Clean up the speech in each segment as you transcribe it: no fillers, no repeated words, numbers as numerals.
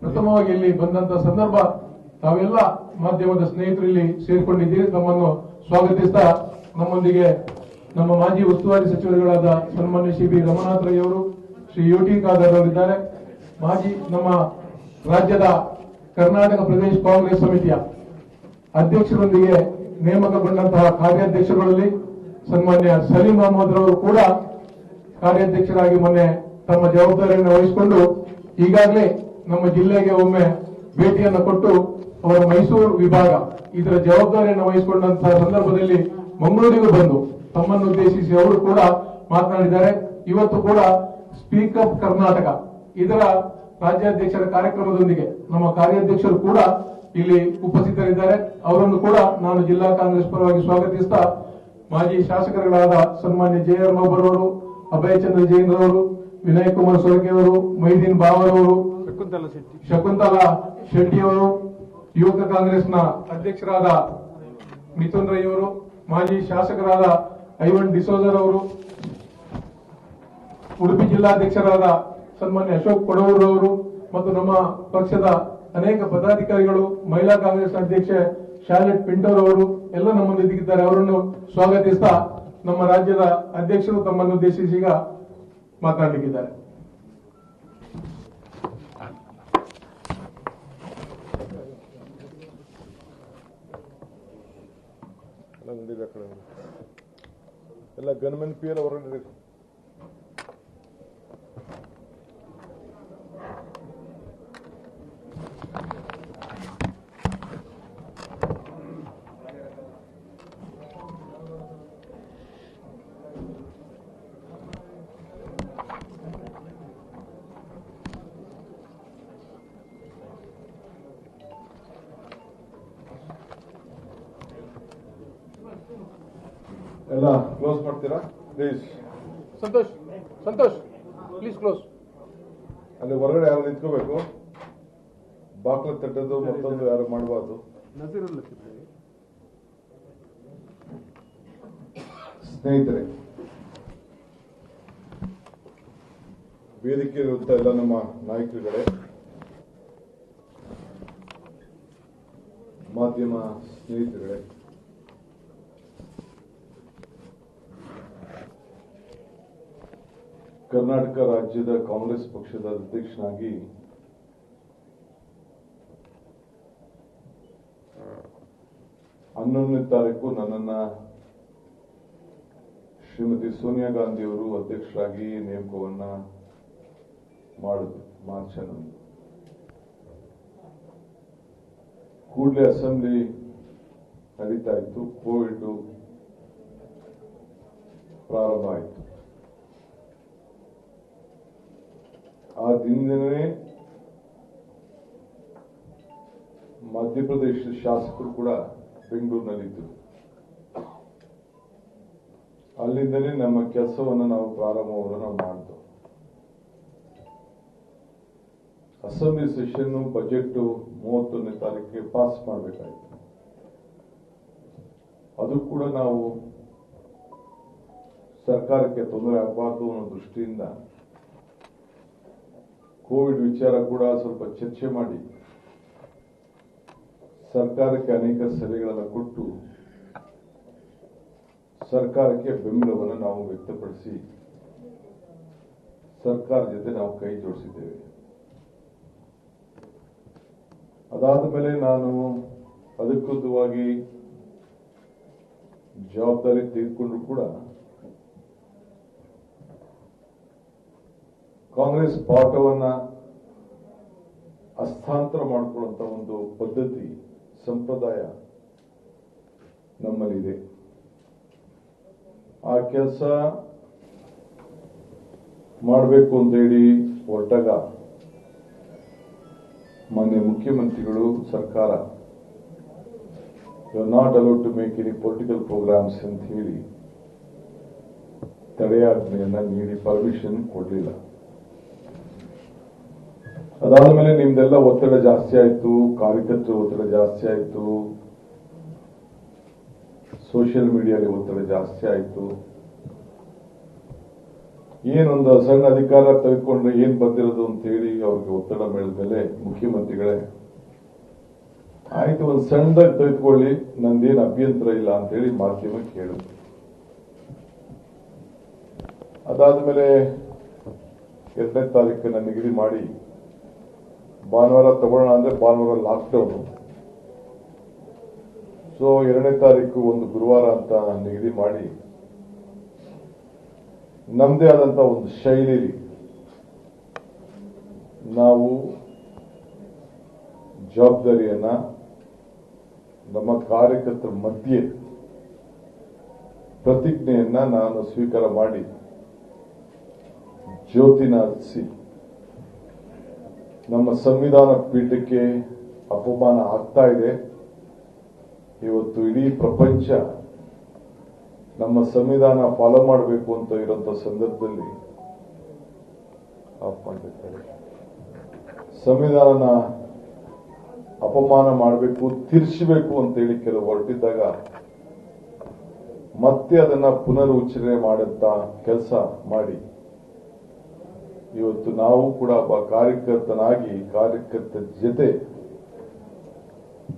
ಪ್ರಥಮವಾಗಿ ಇಲ್ಲಿ ಬಂದಂತ ಸಂದರ್ಭ ತಾವೆಲ್ಲ ಮಾಧ್ಯಮದ ಸ್ನೇಹಿತರು ಇಲ್ಲಿ ಸೇರ್ಕೊಂಡಿದ್ದೀರಿ. ತಮ್ಮನ್ನು ಸ್ವಾಗತಿಸ್ತಾ ನಮ್ಮೊಂದಿಗೆ ನಮ್ಮ ಮಾಜಿ ಉಸ್ತುವಾರಿ ಸಚಿವರುಗಳಾದ ಸನ್ಮಾನ್ಯ ಶ್ರೀ ಬಿ ರಮನಾಥ್ ರೈ ಅವರು, ಶ್ರೀ ಯುಟಿ ಖಾದರ್ ಅವರಿದ್ದಾರೆ. ಮಾಜಿ ನಮ್ಮ ರಾಜ್ಯದ ಕರ್ನಾಟಕ ಪ್ರದೇಶ ಕಾಂಗ್ರೆಸ್ ಸಮಿತಿಯ ಅಧ್ಯಕ್ಷರೊಂದಿಗೆ ನೇಮಕಗೊಂಡಂತಹ ಕಾರ್ಯಾಧ್ಯಕ್ಷರಲ್ಲಿ ಸನ್ಮಾನ್ಯ ಸಲೀಂ ಅಹಮದ್ ರವರು ಕೂಡ ಕಾರ್ಯಾಧ್ಯಕ್ಷರಾಗಿ ಮೊನ್ನೆ ತಮ್ಮ ಜವಾಬ್ದಾರಿಯನ್ನು ವಹಿಸಿಕೊಂಡು ಈಗಾಗಲೇ ನಮ್ಮ ಜಿಲ್ಲೆಗೆ ಒಮ್ಮೆ ಭೇಟಿಯನ್ನು ಕೊಟ್ಟು ಅವರ ಮೈಸೂರು ವಿಭಾಗ ಇದರ ಜವಾಬ್ದಾರಿಯನ್ನು ವಹಿಸಿಕೊಂಡಂತಹ ಸಂದರ್ಭದಲ್ಲಿ ಮಂಗಳೂರಿಗೂ ಬಂದು ತಮ್ಮನ್ನು ಉದ್ದೇಶಿಸಿ ಅವರು ಕೂಡ ಮಾತನಾಡಿದ್ದಾರೆ. ಇವತ್ತು ಕೂಡ ಸ್ಪೀಕ್ ಅಪ್ ಕರ್ನಾಟಕ ಇದರ ರಾಜ್ಯಾಧ್ಯಕ್ಷರ ಕಾರ್ಯಕ್ರಮದೊಂದಿಗೆ ನಮ್ಮ ಕಾರ್ಯಾಧ್ಯಕ್ಷರು ಕೂಡ ಇಲ್ಲಿ ಉಪಸ್ಥಿತರಿದ್ದಾರೆ. ಅವರನ್ನು ಕೂಡ ನಾನು ಜಿಲ್ಲಾ ಕಾಂಗ್ರೆಸ್ ಪರವಾಗಿ ಸ್ವಾಗತಿಸ್ತಾ ಮಾಜಿ ಶಾಸಕರುಗಳಾದ ಸನ್ಮಾನ್ಯ ಜೆ.ಆರ್. ಬಾಬರ್, ಅಭಯ್ ಚಂದ್ರ ಜೈನ್ ರವರು, ವಿನಯ್ ಕುಮಾರ್ ಸೊರಕೆ ಅವರು, ಮೈದೀನ್ ಬಾವರ್, ಶಕುಂತಲಾ ಶೆಟ್ಟಿ ಅವರು, ಯುವಕ ಕಾಂಗ್ರೆಸ್ನ ಅಧ್ಯಕ್ಷರಾದ ಮಿಥುನ್ ರೈ ಅವರು, ಮಾಜಿ ಶಾಸಕರಾದ ಐವನ್ ಡಿಸೋಜರ್ ಅವರು, ಉಡುಪಿ ಜಿಲ್ಲಾಧ್ಯಕ್ಷರಾದ ಸನ್ಮಾನ್ಯ ಅಶೋಕ್ ಪಡವೂರ್ ಅವರು ಮತ್ತು ನಮ್ಮ ಪಕ್ಷದ ಅನೇಕ ಪದಾಧಿಕಾರಿಗಳು, ಮಹಿಳಾ ಕಾಂಗ್ರೆಸ್ ಅಧ್ಯಕ್ಷೆ ಶಾರ್ಲೆಟ್ ಪಿಂಟೋರ್ ಅವರು ಎಲ್ಲ ನಮ್ಮೊಂದಿಗಿದ್ದಾರೆ. ಅವರನ್ನು ಸ್ವಾಗತಿಸ್ತಾ ನಮ್ಮ ರಾಜ್ಯದ ಅಧ್ಯಕ್ಷರು ತಮ್ಮನ್ನು ಉದ್ದೇಶಿಸಿ ಈಗ ಮಾತನಾಡಲಿಕ್ಕಿದ್ದಾರೆ. ಎಲ್ಲ ಗನ್ಮೆನ್ ಪಿಯರ್ ಹೊರಗಡೆ ಎಲ್ಲ ಕ್ಲೋಸ್ ಮಾಡ್ತೀರಾ ಪ್ಲೀಸ್. Santosh please close. ಅಲ್ಲಿ ಹೊರಗಡೆ ಯಾರು ನಿಂತ್ಕೋಬೇಕು, ಬಾಕ್ಲ ತಟ್ಟದ್ದು ಮತ್ತೊಂದು ಯಾರು ಮಾಡಬಾರ್ದು. ಸ್ನೇಹಿತರೆ, ವೇದಿಕೆ ಇರುವಂತ ಎಲ್ಲ ನಮ್ಮ ನಾಯಕರುಗಳೇ, ಮಾಧ್ಯಮ ಸ್ನೇಹಿತರುಗಳೇ, ಕರ್ನಾಟಕ ರಾಜ್ಯದ ಕಾಂಗ್ರೆಸ್ ಪಕ್ಷದ ಅಧ್ಯಕ್ಷನಾಗಿ ಹನ್ನೊಂದನೇ ತಾರೀಕು ನನ್ನನ್ನ ಶ್ರೀಮತಿ ಸೋನಿಯಾ ಗಾಂಧಿ ಅವರು ಅಧ್ಯಕ್ಷರಾಗಿ ನೇಮಕವನ್ನ ಮಾಡಿದ್ರು ಮಾರ್ಚ್ 11. ಕೂಡಲೇ ಅಸೆಂಬ್ಲಿ ನಡೀತಾ ಇತ್ತು, ಕೋವಿಡ್ ಪ್ರಾರಂಭ ಆಯಿತು. ಆ ದಿನವೇ ಮಧ್ಯಪ್ರದೇಶದ ಶಾಸಕರು ಕೂಡ ಬೆಂಗಳೂರಿನಲ್ಲಿದ್ದರು. ಅಲ್ಲಿಂದಲೇ ನಮ್ಮ ಕೆಲಸವನ್ನು ನಾವು ಪ್ರಾರಂಭವನ್ನು ನಾವು ಮಾಡಿದ್ವು. ಅಸೆಂಬ್ಲಿ ಸೆಷನ್ ಬಜೆಟ್ 31ನೇ ತಾರೀಕಿಗೆ ಪಾಸ್ ಮಾಡಬೇಕಾಯಿತು. ಅದು ಕೂಡ ನಾವು ಸರ್ಕಾರಕ್ಕೆ ತೊಂದರೆ ಆಗಬಾರ್ದು ಅನ್ನೋ ದೃಷ್ಟಿಯಿಂದ ಕೋವಿಡ್ ವಿಚಾರ ಕೂಡ ಸ್ವಲ್ಪ ಚರ್ಚೆ ಮಾಡಿ ಸರ್ಕಾರಕ್ಕೆ ಅನೇಕ ಸಲಹೆಗಳನ್ನು ಕೊಟ್ಟು ಸರ್ಕಾರಕ್ಕೆ ಬೆಂಬಲವನ್ನು ನಾವು ವ್ಯಕ್ತಪಡಿಸಿ ಸರ್ಕಾರ ಜೊತೆ ನಾವು ಕೈ ಜೋಡಿಸಿದ್ದೇವೆ. ಅದಾದ ಮೇಲೆ ನಾನು ಅಧಿಕೃತವಾಗಿ ಜವಾಬ್ದಾರಿ ತೆಗೆದುಕೊಂಡ್ರು ಕೂಡ ಕಾಂಗ್ರೆಸ್ ಪಾಠವನ್ನ ಹಸ್ತಾಂತರ ಮಾಡಿಕೊಳ್ಳುವಂತ ಒಂದು ಪದ್ಧತಿ ಸಂಪ್ರದಾಯ ನಮ್ಮಲ್ಲಿದೆ. ಆ ಕೆಲಸ ಮಾಡಬೇಕು ಅಂತ ಹೇಳಿ ಹೊರಟಾಗ ಮಾನ್ಯ ಮುಖ್ಯಮಂತ್ರಿಗಳು ಸರ್ಕಾರ you are not allowed to make any political programmes ಅಂತ ಹೇಳಿ ತಡೆಯಾಜ್ಞೆಯನ್ನ ನೀಡಿ ಪರ್ಮಿಷನ್ ಕೊಡಲಿಲ್ಲ. ಅದಾದ ಮೇಲೆ ನಿಮ್ದೆಲ್ಲ ಒತ್ತಡ ಜಾಸ್ತಿ ಆಯಿತು, ಕಾರ್ಯಕರ್ತರ ಒತ್ತಡ ಜಾಸ್ತಿ ಆಯಿತು, ಸೋಷಿಯಲ್ ಮೀಡಿಯಾದಲ್ಲಿ ಒತ್ತಡ ಜಾಸ್ತಿ ಆಯಿತು. ಏನೊಂದು ಸಣ್ಣ ಅಧಿಕಾರ ತೆಗೆದುಕೊಂಡ್ರೆ ಏನ್ ಬಂದಿರೋದು ಅಂತ ಹೇಳಿ ಅವ್ರಿಗೆ ಒತ್ತಡ ಮೇಲೆ ಮುಖ್ಯಮಂತ್ರಿಗಳೇ ಆಯ್ತು ಒಂದು ಸಣ್ಣದಾಗಿ ತೆಗೆದುಕೊಳ್ಳಿ, ನಂದೇನು ಅಭ್ಯಂತರ ಇಲ್ಲ ಅಂತ ಹೇಳಿ ಮಾಧ್ಯಮಕ್ಕೆ ಹೇಳಿದ್ರು. ಅದಾದ್ಮೇಲೆ 2ನೇ ತಾರೀಕನ್ನ ನಿಗದಿ ಮಾಡಿ ಭಾನುವಾರ ತಗೊಳ್ಳೋಣ ಅಂದ್ರೆ ಭಾನುವಾರ ಲಾಕ್ಡೌನ್. ಸೊ 2ನೇ ತಾರೀಕು ಒಂದು ಗುರುವಾರ ಅಂತ ನಿಗದಿ ಮಾಡಿ ನಮ್ದೇ ಆದಂತ ಒಂದು ಶೈಲಿಯಲ್ಲಿ ನಾವು ಜವಾಬ್ದಾರಿಯನ್ನ ನಮ್ಮ ಕಾರ್ಯಕರ್ತರ ಮಧ್ಯೆ ಪ್ರತಿಜ್ಞೆಯನ್ನ ನಾನು ಸ್ವೀಕಾರ ಮಾಡಿ ಜ್ಯೋತಿನ ಹಚ್ಚಿಸಿ ನಮ್ಮ ಸಂವಿಧಾನ ಪೀಠಕ್ಕೆ ಅಪಮಾನ ಆಗ್ತಾ ಇದೆ. ಇವತ್ತು ಇಡೀ ಪ್ರಪಂಚ ನಮ್ಮ ಸಂವಿಧಾನ ಫಾಲೋ ಮಾಡಬೇಕು ಅಂತ ಇರುವಂತ ಸಂದರ್ಭದಲ್ಲಿ ಆಫ್ ಮಾಡಬೇಕಾದ್ರೆ ಸಂವಿಧಾನ ಅಪಮಾನ ಮಾಡಬೇಕು, ತಿರ್ಚಬೇಕು ಅಂತೇಳಿ ಕೆಲವು ಹೊರಟಿದ್ದಾಗ ಮತ್ತೆ ಅದನ್ನ ಪುನರುಚ್ಚರಣೆ ಮಾಡಂತ ಕೆಲಸ ಮಾಡಿ ಇವತ್ತು ನಾವು ಕೂಡ ಒಬ್ಬ ಕಾರ್ಯಕರ್ತನಾಗಿ ಕಾರ್ಯಕರ್ತರ ಜೊತೆ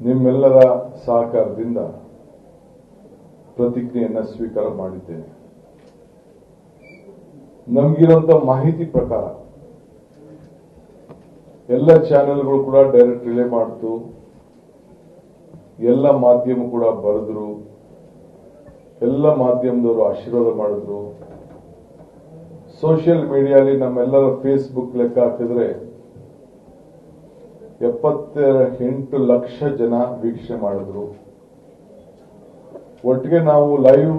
ನಿಮ್ಮೆಲ್ಲರ ಸಹಕಾರದಿಂದ ಪ್ರತಿಜ್ಞೆಯನ್ನ ಸ್ವೀಕಾರ ಮಾಡಿದ್ದೇನೆ. ನಮಗಿರುವಂತ ಮಾಹಿತಿ ಪ್ರಕಾರ ಎಲ್ಲ ಚಾನೆಲ್ಗಳು ಕೂಡ ಡೈರೆಕ್ಟ್ ರಿಲೇ ಮಾಡ್ತು, ಎಲ್ಲ ಮಾಧ್ಯಮ ಕೂಡ ಬರೆದ್ರು, ಎಲ್ಲ ಮಾಧ್ಯಮದವರು ಆಶೀರ್ವಾದ ಮಾಡಿದ್ರು. ಸೋಷಿಯಲ್ ಮೀಡಿಯಾಲಿ ನಮ್ಮೆಲ್ಲರ ಫೇಸ್ಬುಕ್ ಲೆಕ್ಕ ಹಾಕಿದ್ರೆ 78 ಲಕ್ಷ ಜನ ವೀಕ್ಷಣೆ ಮಾಡಿದ್ರು. ಒಟ್ಟಿಗೆ ನಾವು ಲೈವ್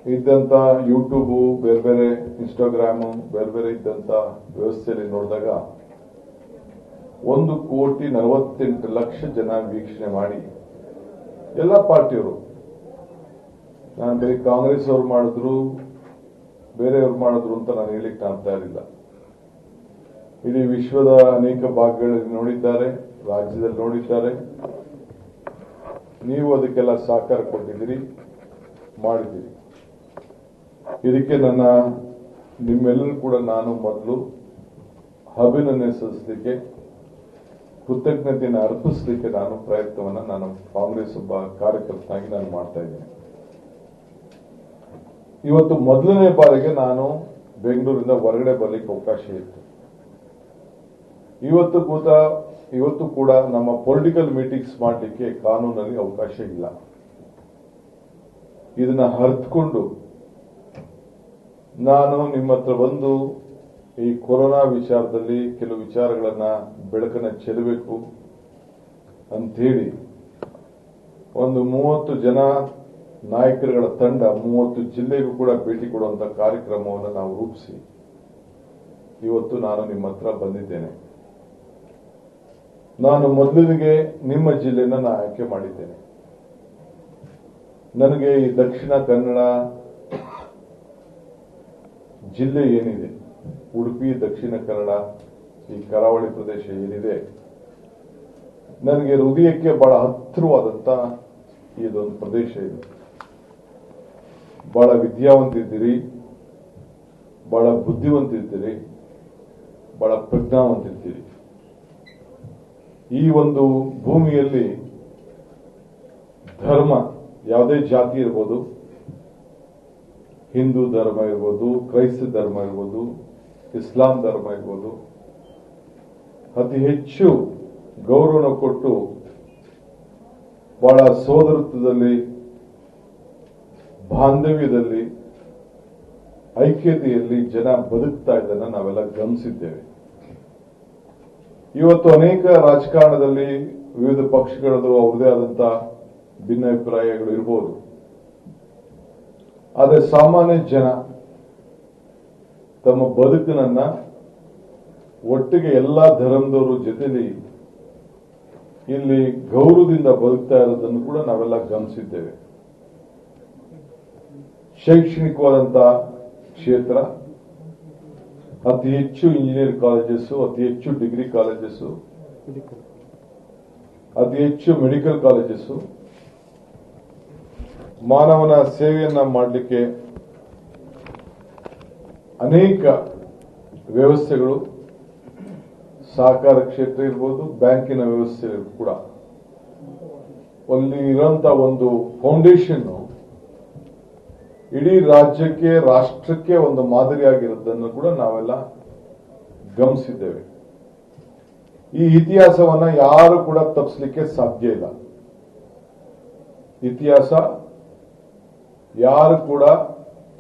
ಇದ್ದಂತ ಯೂಟ್ಯೂಬ್ ಬೇರೆ ಬೇರೆ ಇನ್ಸ್ಟಾಗ್ರಾಮ್ ಬೇರೆ ಬೇರೆ ಇದ್ದಂತ ವ್ಯವಸ್ಥೆಯಲ್ಲಿ ನೋಡಿದಾಗ 1,48,00,000 ಜನ ವೀಕ್ಷಣೆ ಮಾಡಿ ಎಲ್ಲ ಪಾರ್ಟಿಯವರು, ನಾನು ಬರೀ ಕಾಂಗ್ರೆಸ್ ಅವರು ಮಾಡಿದ್ರು ಬೇರೆಯವರು ಮಾಡಿದ್ರು ಅಂತ ನಾನು ಹೇಳಿಕ್ ನಾನು ತಯಾರಿಲ್ಲ. ಇಡೀ ವಿಶ್ವದ ಅನೇಕ ಭಾಗಗಳಲ್ಲಿ ನೋಡಿದ್ದಾರೆ, ರಾಜ್ಯದಲ್ಲಿ ನೋಡಿದ್ದಾರೆ. ನೀವು ಅದಕ್ಕೆಲ್ಲ ಸಹಕಾರ ಕೊಟ್ಟಿದ್ದೀರಿ, ಮಾಡಿದ್ದೀರಿ. ಇದಕ್ಕೆ ನಿಮ್ಮೆಲ್ಲರೂ ಕೂಡ ನಾನು ಮೊದಲು ಅಭಿನಂದನೆ ಸಲ್ಲಿಸಲಿಕ್ಕೆ, ಕೃತಜ್ಞತೆಯನ್ನು ಅರ್ಪಿಸಲಿಕ್ಕೆ ಪ್ರಯತ್ನವನ್ನ ನಾನು ಕಾಂಗ್ರೆಸ್ ಒಬ್ಬ ಕಾರ್ಯಕರ್ತನಾಗಿ ನಾನು ಮಾಡ್ತಾ ಇದ್ದೇನೆ. ಇವತ್ತು ಮೊದಲನೇ ಬಾರಿಗೆ ನಾನು ಬೆಂಗಳೂರಿಂದ ಹೊರಗಡೆ ಬರಲಿಕ್ಕೆ ಅವಕಾಶ ಇತ್ತು. ಇವತ್ತು ಕೂಡ ನಮ್ಮ ಪೊಲಿಟಿಕಲ್ ಮೀಟಿಂಗ್ಸ್ ಮಾಡಲಿಕ್ಕೆ ಕಾನೂನಲ್ಲಿ ಅವಕಾಶ ಇಲ್ಲ. ಇದನ್ನ ಅರ್ಥಕೊಂಡು ನಾನು ನಿಮ್ಮ ಹತ್ರ ಬಂದು ಈ ಕೊರೋನಾ ವಿಚಾರದಲ್ಲಿ ಕೆಲವು ವಿಚಾರಗಳನ್ನ ಬೆಳಕನ್ನ ಚೆಲ್ಲಬೇಕು ಅಂಥೇಳಿ ಒಂದು 30 ಜನ ನಾಯಕರುಗಳ ತಂಡ 30 ಜಿಲ್ಲೆಗೂ ಕೂಡ ಭೇಟಿ ಕೊಡುವಂತ ಕಾರ್ಯಕ್ರಮವನ್ನು ನಾವು ರೂಪಿಸಿ ಇವತ್ತು ನಾನು ನಿಮ್ಮ ಹತ್ರ ಬಂದಿದ್ದೇನೆ. ನಾನು ಮೊದಲಿಗೆ ನಿಮ್ಮ ಜಿಲ್ಲೆನ ಆಯ್ಕೆ ಮಾಡಿದ್ದೇನೆ. ನನಗೆ ಈ ದಕ್ಷಿಣ ಕನ್ನಡ ಜಿಲ್ಲೆ ಏನಿದೆ, ಉಡುಪಿ, ದಕ್ಷಿಣ ಕನ್ನಡ, ಈ ಕರಾವಳಿ ಪ್ರದೇಶ ಏನಿದೆ, ನನಗೆ ಹೃದಯಕ್ಕೆ ಬಹಳ ಹತ್ತಿರವಾದಂತ ಇದೊಂದು ಪ್ರದೇಶ ಇದೆ. ಬಹಳ ವಿದ್ಯಾವಂತಿದ್ದೀರಿ, ಬಹಳ ಬುದ್ಧಿವಂತಿದ್ದೀರಿ, ಬಹಳ ಪ್ರಜ್ಞಾವಂತಿದ್ದೀರಿ. ಈ ಒಂದು ಭೂಮಿಯಲ್ಲಿ ಧರ್ಮ, ಯಾವುದೇ ಜಾತಿ ಇರ್ಬೋದು, ಹಿಂದೂ ಧರ್ಮ ಇರ್ಬೋದು, ಕ್ರೈಸ್ತ ಧರ್ಮ ಇರ್ಬೋದು, ಇಸ್ಲಾಂ ಧರ್ಮ ಇರ್ಬೋದು, ಅತಿ ಹೆಚ್ಚು ಗೌರವ ಕೊಟ್ಟು ಬಹಳ ಸೋದರತ್ವದಲ್ಲಿ, ಬಾಂಧವ್ಯದಲ್ಲಿ, ಐಕ್ಯತೆಯಲ್ಲಿ ಜನ ಬದುಕ್ತಾ ಇದ್ದನ್ನ ನಾವೆಲ್ಲ ಗಮನಿಸಿದ್ದೇವೆ. ಇವತ್ತು ಅನೇಕ ರಾಜಕಾರಣದಲ್ಲಿ ವಿವಿಧ ಪಕ್ಷಗಳದ್ದು ಅವರದೇ ಆದಂತ ಭಿನ್ನಾಭಿಪ್ರಾಯಗಳು ಇರಬಹುದು. ಆದರೆ ಸಾಮಾನ್ಯ ಜನ ತಮ್ಮ ಬದುಕನ್ನ ಒಟ್ಟಿಗೆ ಎಲ್ಲಾ ಧರ್ಮದವರು ಜೊತೆಲಿ ಇಲ್ಲಿ ಗೌರವದಿಂದ ಬದುಕ್ತಾ ಇರೋದನ್ನು ಕೂಡ ನಾವೆಲ್ಲ ಗಮನಿಸಿದ್ದೇವೆ. ಶೈಕ್ಷಣಿಕವಾದಂತಹ ಕ್ಷೇತ್ರ, ಅತಿ ಹೆಚ್ಚು ಇಂಜಿನಿಯರಿಂಗ್ ಕಾಲೇಜಸ್, ಅತಿ ಹೆಚ್ಚು ಡಿಗ್ರಿ ಕಾಲೇಜಸ್, ಅತಿ ಹೆಚ್ಚು ಮೆಡಿಕಲ್ ಕಾಲೇಜಸ್, ಮಾನವನ ಸೇವೆಯನ್ನ ಮಾಡಲಿಕ್ಕೆ ಅನೇಕ ವ್ಯವಸ್ಥೆಗಳು, ಸಹಕಾರ ಕ್ಷೇತ್ರ ಇರ್ಬೋದು, ಬ್ಯಾಂಕಿನ ವ್ಯವಸ್ಥೆ ಕೂಡ ಅಲ್ಲಿ ಇರೋಂಥ ಒಂದು ಫೌಂಡೇಶನ್ ಇಡೀ ರಾಜ್ಯಕ್ಕೆ, ರಾಷ್ಟ್ರಕ್ಕೆ ಒಂದು ಮಾದರಿಯಾಗಿರೋದನ್ನು ಕೂಡ ನಾವೆಲ್ಲ ಗಮನಿಸಿದ್ದೇವೆ. ಈ ಇತಿಹಾಸವನ್ನ ಯಾರು ಕೂಡ ತಪ್ಪಿಸಲಿಕ್ಕೆ ಸಾಧ್ಯ ಇಲ್ಲ. ಇತಿಹಾಸ ಯಾರು ಕೂಡ